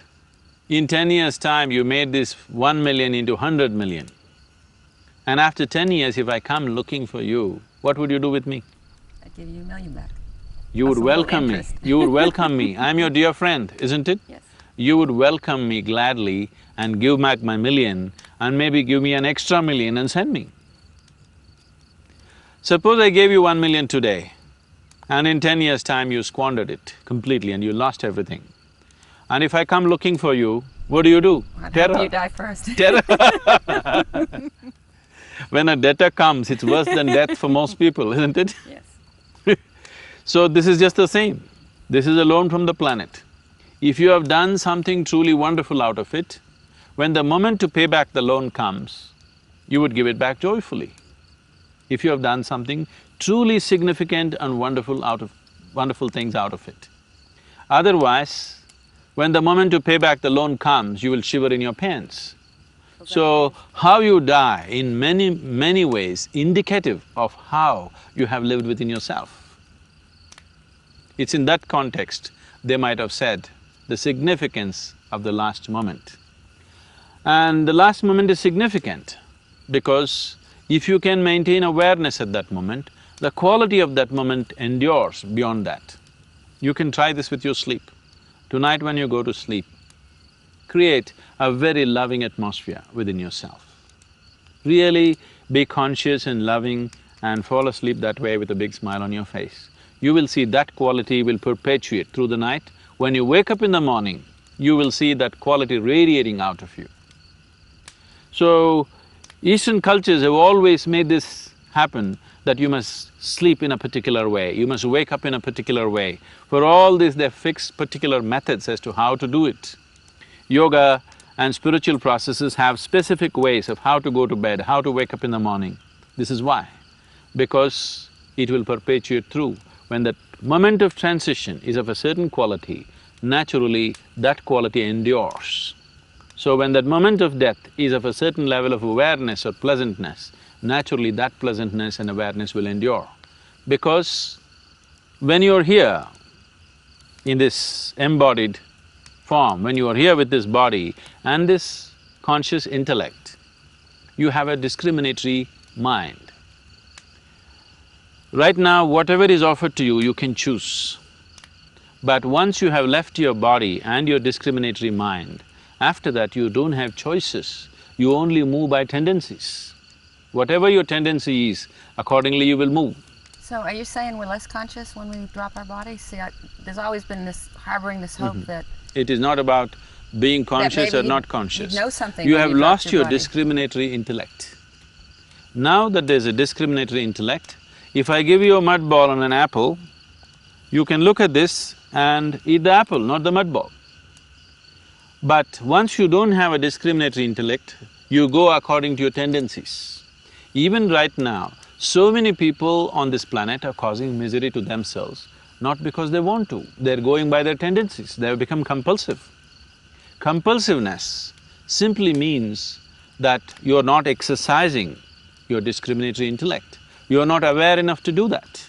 in 10 years' time, you made this 1 million into 100 million. And after 10 years, if I come looking for you, what would you do with me? I'd give you $1 million back. You would welcome me, you would welcome me. I'm your dear friend, isn't it? Yes. You would welcome me gladly and give back my million and maybe give me an extra million and send me. Suppose I gave you 1 million today and in 10 years' time you squandered it completely and you lost everything. And if I come looking for you, what do? I'd Terror. hope you die first. Terror. When a debtor comes, it's worse than death for most people, isn't it? Yes. So this is just the same. This is a loan from the planet. If you have done something truly wonderful out of it, when the moment to pay back the loan comes, you would give it back joyfully. If you have done something truly significant and wonderful things out of it. Otherwise, when the moment to pay back the loan comes, you will shiver in your pants. So, how you die in many ways indicative of how you have lived within yourself. It's in that context they might have said the significance of the last moment. And the last moment is significant because if you can maintain awareness at that moment, the quality of that moment endures beyond that. You can try this with your sleep. Tonight when you go to sleep, create a very loving atmosphere within yourself. Really be conscious and loving and fall asleep that way with a big smile on your face. You will see that quality will perpetuate through the night. When you wake up in the morning, you will see that quality radiating out of you. So, Eastern cultures have always made this happen, that you must sleep in a particular way, you must wake up in a particular way. For all this, they've fixed particular methods as to how to do it. Yoga and spiritual processes have specific ways of how to go to bed, how to wake up in the morning. This is why. Because it will perpetuate through. When that moment of transition is of a certain quality, naturally that quality endures. So when that moment of death is of a certain level of awareness or pleasantness, naturally that pleasantness and awareness will endure. Because when you're here in this embodied form, when you are here with this body and this conscious intellect, you have a discriminatory mind. Right now, whatever is offered to you, you can choose. But once you have left your body and your discriminatory mind, after that you don't have choices, you only move by tendencies. Whatever your tendency is, accordingly you will move. So are you saying we're less conscious when we drop our body? See, there's always been this, harboring this hope that… It is not about being conscious or maybe not conscious. you'd know something You when have you dropped lost your your body. discriminatory intellect. Now that there's a discriminatory intellect, if I give you a mud ball and an apple, you can look at this and eat the apple, not the mud ball. But once you don't have a discriminatory intellect, you go according to your tendencies. Even right now, so many people on this planet are causing misery to themselves, not because they want to, they're going by their tendencies, they have become compulsive. Compulsiveness simply means that you're not exercising your discriminatory intellect. You're not aware enough to do that.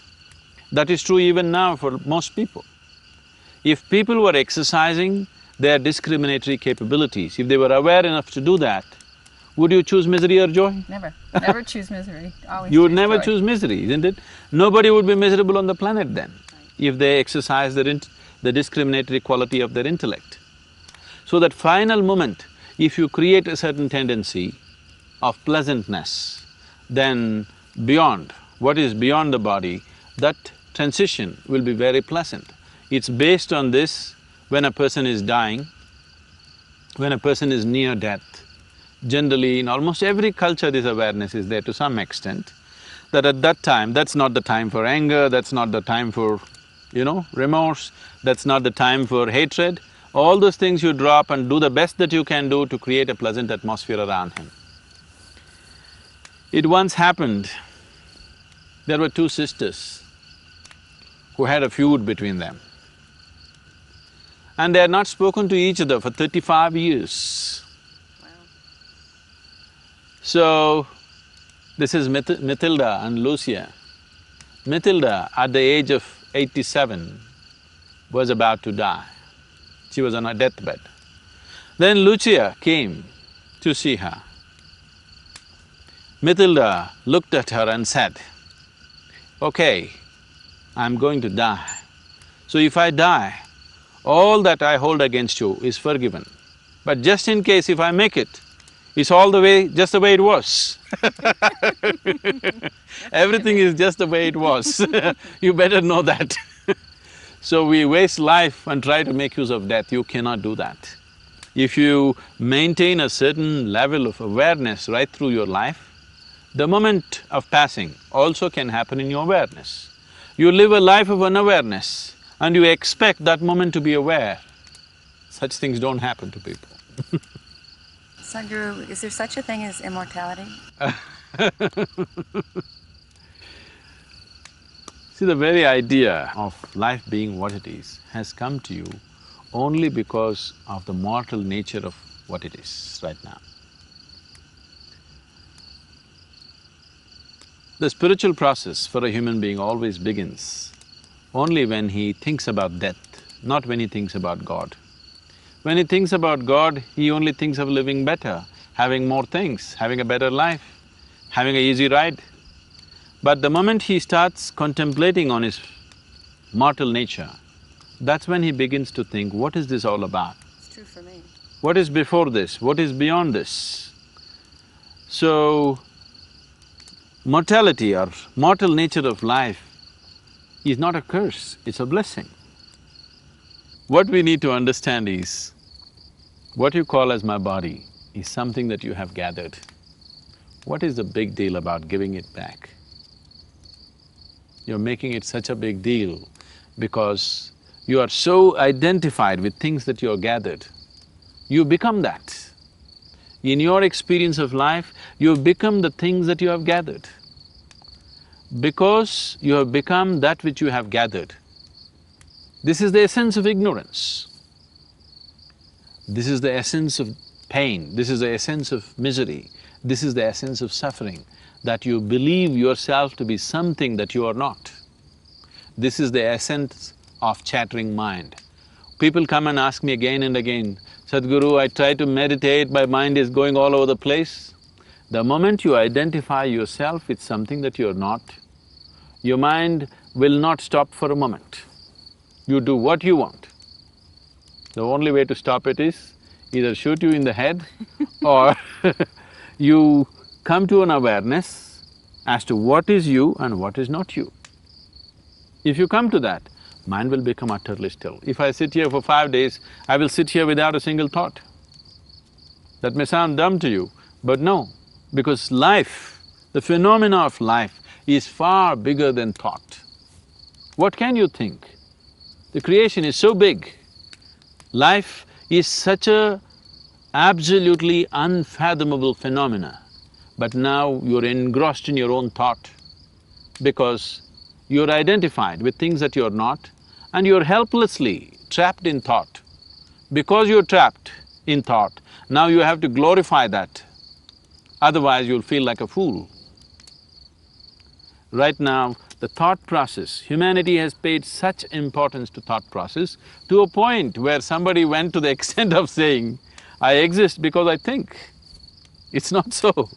That is true even now for most people. If people were exercising their discriminatory capabilities, if they were aware enough to do that, would you choose misery or joy? Never, never choose misery, always You would choose never joy. choose misery, isn't it? Nobody would be miserable on the planet then, if they exercise the discriminatory quality of their intellect. So that final moment, if you create a certain tendency of pleasantness, then beyond, what is beyond the body, that transition will be very pleasant. It's based on this, when a person is dying, when a person is near death, generally in almost every culture this awareness is there to some extent, that at that time, that's not the time for anger, that's not the time for, remorse, that's not the time for hatred. All those things you drop and do the best that you can do to create a pleasant atmosphere around him. It once happened, there were two sisters who had a feud between them. And they had not spoken to each other for 35 years. Wow. So, this is Matilda and Lucia. Matilda, at the age of 87, was about to die. She was on her deathbed. Then Lucia came to see her. Matilda looked at her and said, "Okay, I'm going to die. So if I die, all that I hold against you is forgiven. But just in case if I make it, it's all the way… just the way it was." Everything is just the way it was. You better know that. So we waste life and try to make use of death, you cannot do that. If you maintain a certain level of awareness right through your life, the moment of passing also can happen in your awareness. You live a life of unawareness and you expect that moment to be aware. Such things don't happen to people. Sadhguru, is there such a thing as immortality? See, the very idea of life being what it is has come to you only because of the mortal nature of what it is right now. The spiritual process for a human being always begins only when he thinks about death, not when he thinks about God. When he thinks about God, he only thinks of living better, having more things, having a better life, having an easy ride. But the moment he starts contemplating on his mortal nature, that's when he begins to think, what is this all about? It's true for me. What is before this? What is beyond this? So, mortality or mortal nature of life is not a curse, it's a blessing. What we need to understand is, what you call as my body is something that you have gathered. What is the big deal about giving it back? You're making it such a big deal because you are so identified with things that you're gathered. You become that. In your experience of life, you've become the things that you have gathered. Because you have become that which you have gathered, this is the essence of ignorance. This is the essence of pain, this is the essence of misery, this is the essence of suffering, that you believe yourself to be something that you are not. This is the essence of chattering mind. People come and ask me again and again, Sadhguru, I try to meditate, my mind is going all over the place. The moment you identify yourself with something that you're not, your mind will not stop for a moment. You do what you want. The only way to stop it is either shoot you in the head or you come to an awareness as to what is you and what is not you. If you come to that, mind will become utterly still. If I sit here for 5 days, I will sit here without a single thought. That may sound dumb to you, but no, because life, the phenomena of life is far bigger than thought. What can you think? The creation is so big. Life is such a absolutely unfathomable phenomena, but now you're engrossed in your own thought because you're identified with things that you're not and you're helplessly trapped in thought. Because you're trapped in thought, now you have to glorify that, otherwise you'll feel like a fool. Right now, the thought process, humanity has paid such importance to thought process to a point where somebody went to the extent of saying, I exist because I think. It's not so.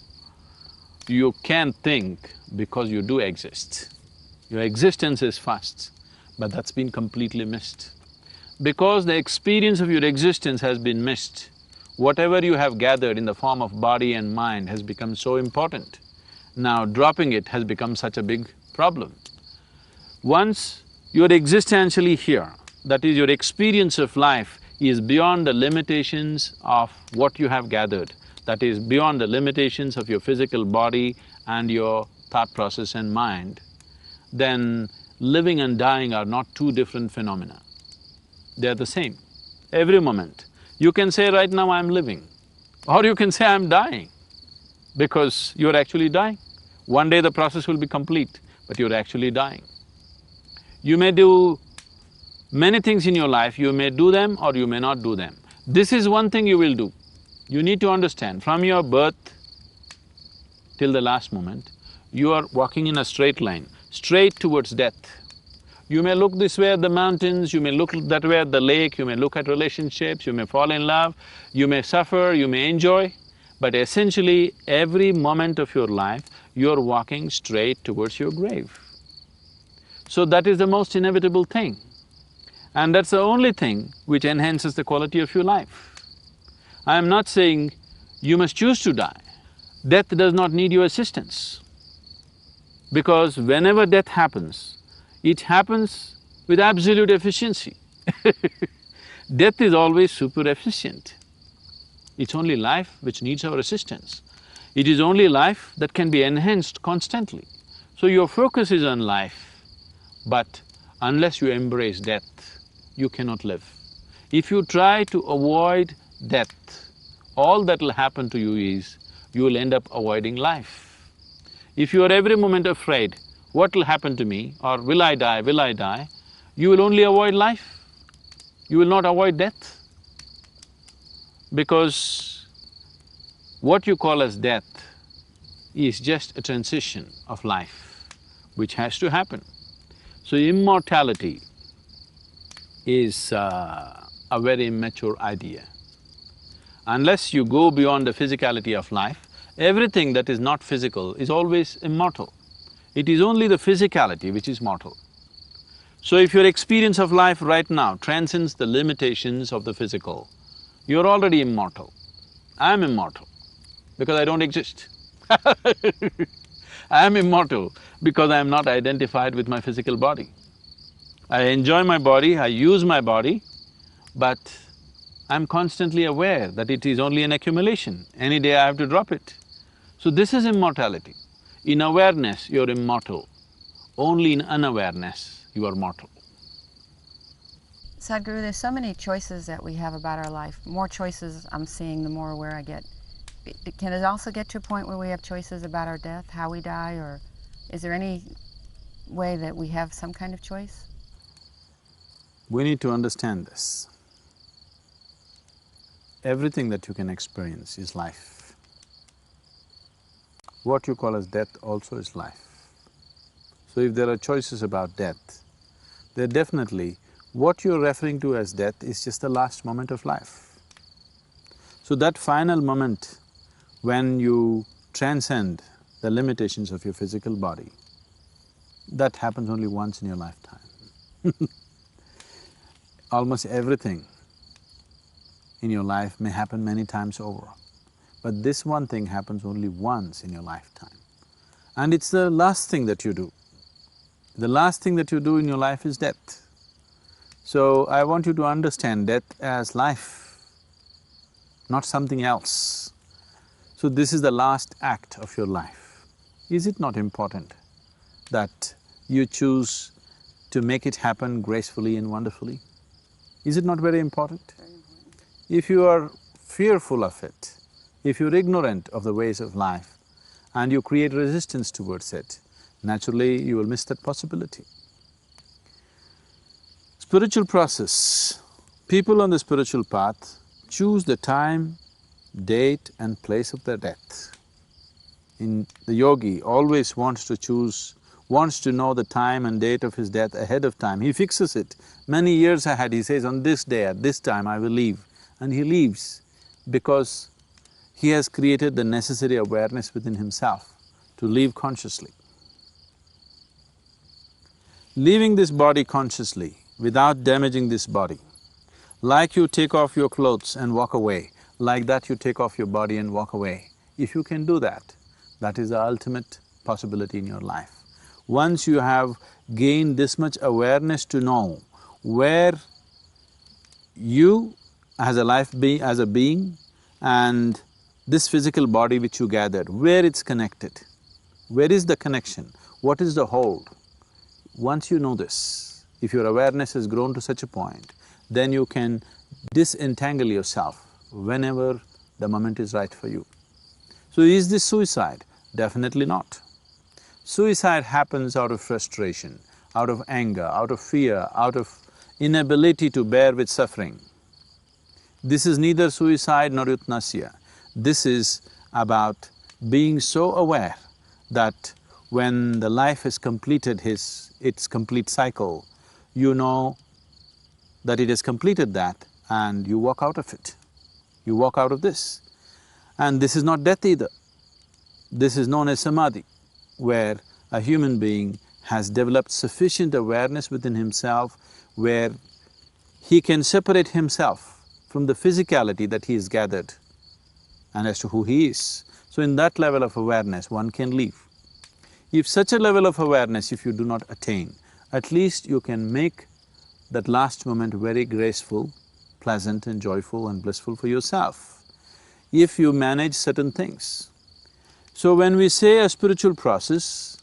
You can think because you do exist. Your existence is first, but that's been completely missed. Because the experience of your existence has been missed, whatever you have gathered in the form of body and mind has become so important. Now dropping it has become such a big problem. Once you're existentially here, that is, your experience of life is beyond the limitations of what you have gathered, that is, beyond the limitations of your physical body and your thought process and mind, then living and dying are not two different phenomena. They're the same. Every moment, you can say, right now I'm living, or you can say I'm dying, because you're actually dying. One day the process will be complete, but you're actually dying. You may do many things in your life, you may do them or you may not do them. This is one thing you will do. You need to understand, from your birth till the last moment, you are walking in a straight line, straight towards death. You may look this way at the mountains, you may look that way at the lake, you may look at relationships, you may fall in love, you may suffer, you may enjoy, but essentially every moment of your life, you're walking straight towards your grave. So that is the most inevitable thing. And that's the only thing which enhances the quality of your life. I am not saying you must choose to die. Death does not need your assistance. Because whenever death happens, it happens with absolute efficiency. Death is always super efficient. It's only life which needs our assistance. It is only life that can be enhanced constantly. So your focus is on life, but unless you embrace death, you cannot live. If you try to avoid death, all that will happen to you is, you will end up avoiding life. If you are every moment afraid, what will happen to me, or will I die, you will only avoid life. You will not avoid death. Because what you call as death is just a transition of life, which has to happen. So immortality is a very immature idea. Unless you go beyond the physicality of life, everything that is not physical is always immortal. It is only the physicality which is mortal. So if your experience of life right now transcends the limitations of the physical, you're already immortal. I'm immortal because I don't exist. I'm immortal because I'm not identified with my physical body. I enjoy my body, I use my body, but I'm constantly aware that it is only an accumulation. Any day I have to drop it. So this is immortality. In awareness, you're immortal. Only in unawareness, you are mortal. Sadhguru, there's so many choices that we have about our life. More choices I'm seeing, the more aware I get. Can it also get to a point where we have choices about our death, how we die, or is there any way that we have some kind of choice? We need to understand this. Everything that you can experience is life. What you call as death also is life. So if there are choices about death, they're definitely… what you're referring to as death is just the last moment of life. So that final moment when you transcend the limitations of your physical body, that happens only once in your lifetime. Almost everything in your life may happen many times over, but this one thing happens only once in your lifetime. And it's the last thing that you do. The last thing that you do in your life is death. So I want you to understand death as life, not something else. So this is the last act of your life. Is it not important that you choose to make it happen gracefully and wonderfully? Is it not very important? Very important. If you are fearful of it, if you're ignorant of the ways of life and you create resistance towards it, naturally you will miss that possibility. Spiritual process. People on the spiritual path choose the time, date and place of their death. The yogi always wants to know the time and date of his death ahead of time. He fixes it many years ahead. He says, on this day, at this time, I will leave. And he leaves because he has created the necessary awareness within himself to live consciously. Leaving this body consciously, without damaging this body, like you take off your clothes and walk away, like that you take off your body and walk away. If you can do that, that is the ultimate possibility in your life. Once you have gained this much awareness to know where you as a being and this physical body which you gathered, where it's connected, where is the connection, what is the hold? Once you know this, if your awareness has grown to such a point, then you can disentangle yourself whenever the moment is right for you. So is this suicide? Definitely not. Suicide happens out of frustration, out of anger, out of fear, out of inability to bear with suffering. This is neither suicide nor euthanasia. This is about being so aware that when the life has completed its complete cycle, you know that it has completed that and you walk out of it. You walk out of this. And this is not death either. This is known as samadhi, where a human being has developed sufficient awareness within himself where he can separate himself from the physicality that he has gathered and as to who he is. So in that level of awareness, one can live. If such a level of awareness, if you do not attain, at least you can make that last moment very graceful, pleasant and joyful and blissful for yourself, if you manage certain things. So when we say a spiritual process,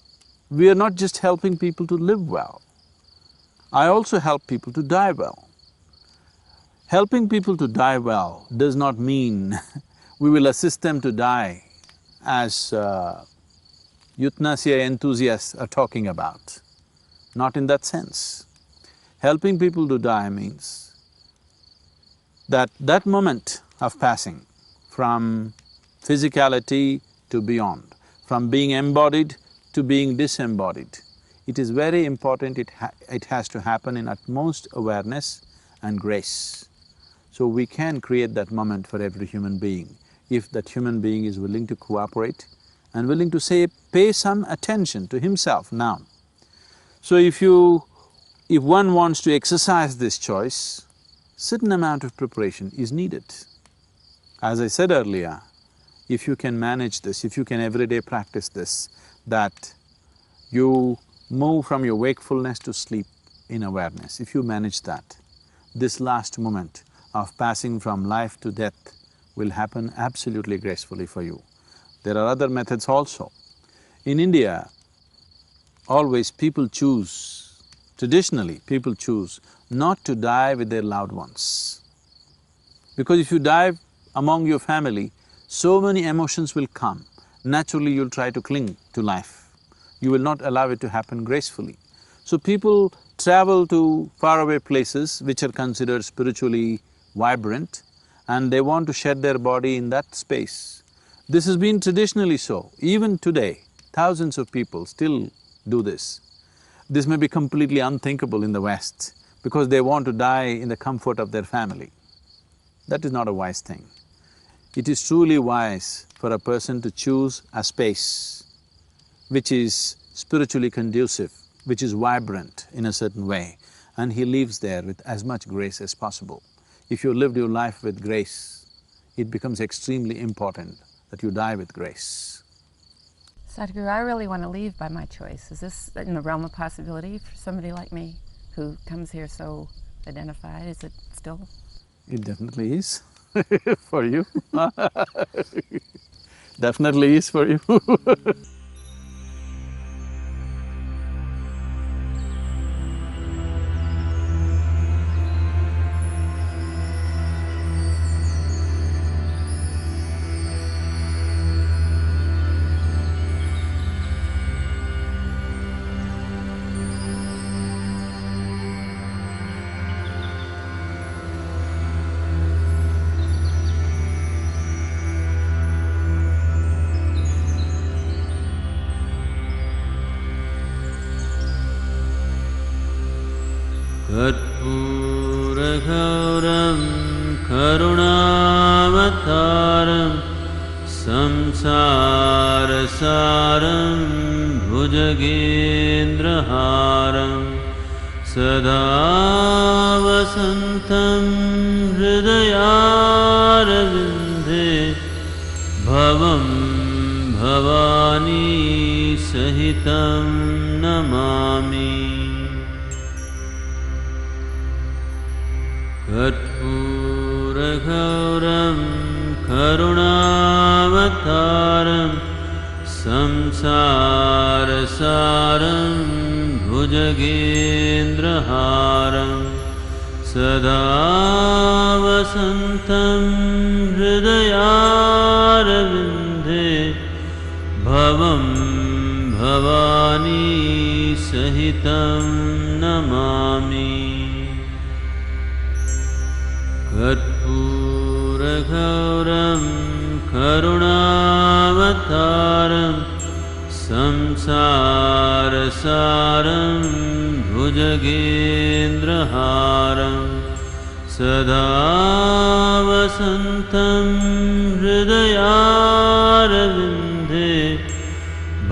we are not just helping people to live well. I also help people to die well. Helping people to die well does not mean we will assist them to die as euthanasia enthusiasts are talking about. Not in that sense. Helping people to die means that that moment of passing from physicality to beyond, from being embodied to being disembodied, it is very important it has to happen in utmost awareness and grace. So we can create that moment for every human being if that human being is willing to cooperate and willing to pay some attention to himself now. So if one wants to exercise this choice, certain amount of preparation is needed. As I said earlier, if you can manage this, if you can every day practice this, that you move from your wakefulness to sleep in awareness, if you manage that, this last moment of passing from life to death will happen absolutely gracefully for you. There are other methods also. In India, always people choose, traditionally people choose not to die with their loved ones. Because if you die among your family, so many emotions will come. Naturally you'll try to cling to life. You will not allow it to happen gracefully. So people travel to faraway places which are considered spiritually vibrant and they want to shed their body in that space. This has been traditionally so. Even today, thousands of people still do this. This may be completely unthinkable in the West because they want to die in the comfort of their family. That is not a wise thing. It is truly wise for a person to choose a space which is spiritually conducive, which is vibrant in a certain way, and he lives there with as much grace as possible. If you lived your life with grace, it becomes extremely important that you die with grace. Sadhguru, I really want to leave by my choice. Is this in the realm of possibility for somebody like me who comes here so identified? Is it still? It definitely is for you. Definitely is for you. कर्पूरगौरं करुणावतारं संसारसारं भुजगेन्द्रहारं सदा वसन्तं हृदयारविन्दे भवं भवानी सहितं नमामि। कर्पूरगौरं करुणावतारं संसारसारं भुजगेन्द्रहारं सदा वसन्तं हृदयारविन्दे भवं भवानी सहितं नमामि। कर्पूरगौरं करुणावतारं संसारसारं भुजगेन्द्रहारं सदा वसन्तं हृदयारविन्दे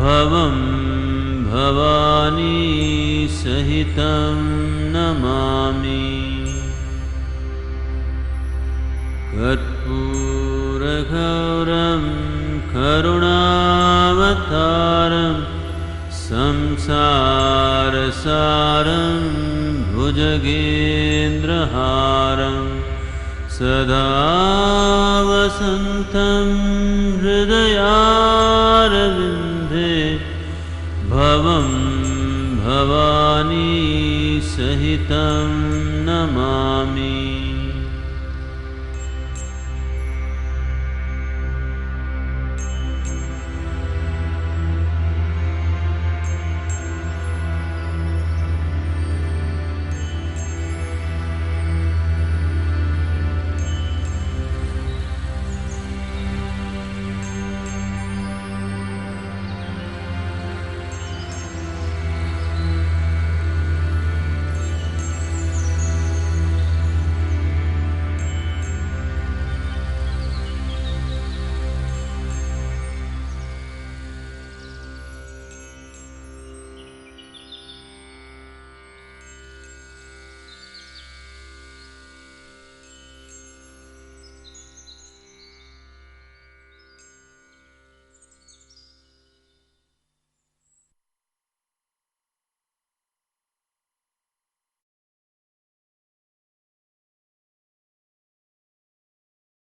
भवं भवानी सहितं नमामि। कर्पूरगौरं करुणावतारं संसारसारं भुजगेन्द्रहारं सदा वसन्तं हृदयारविन्दे भवं भवानी सहितं नमामि।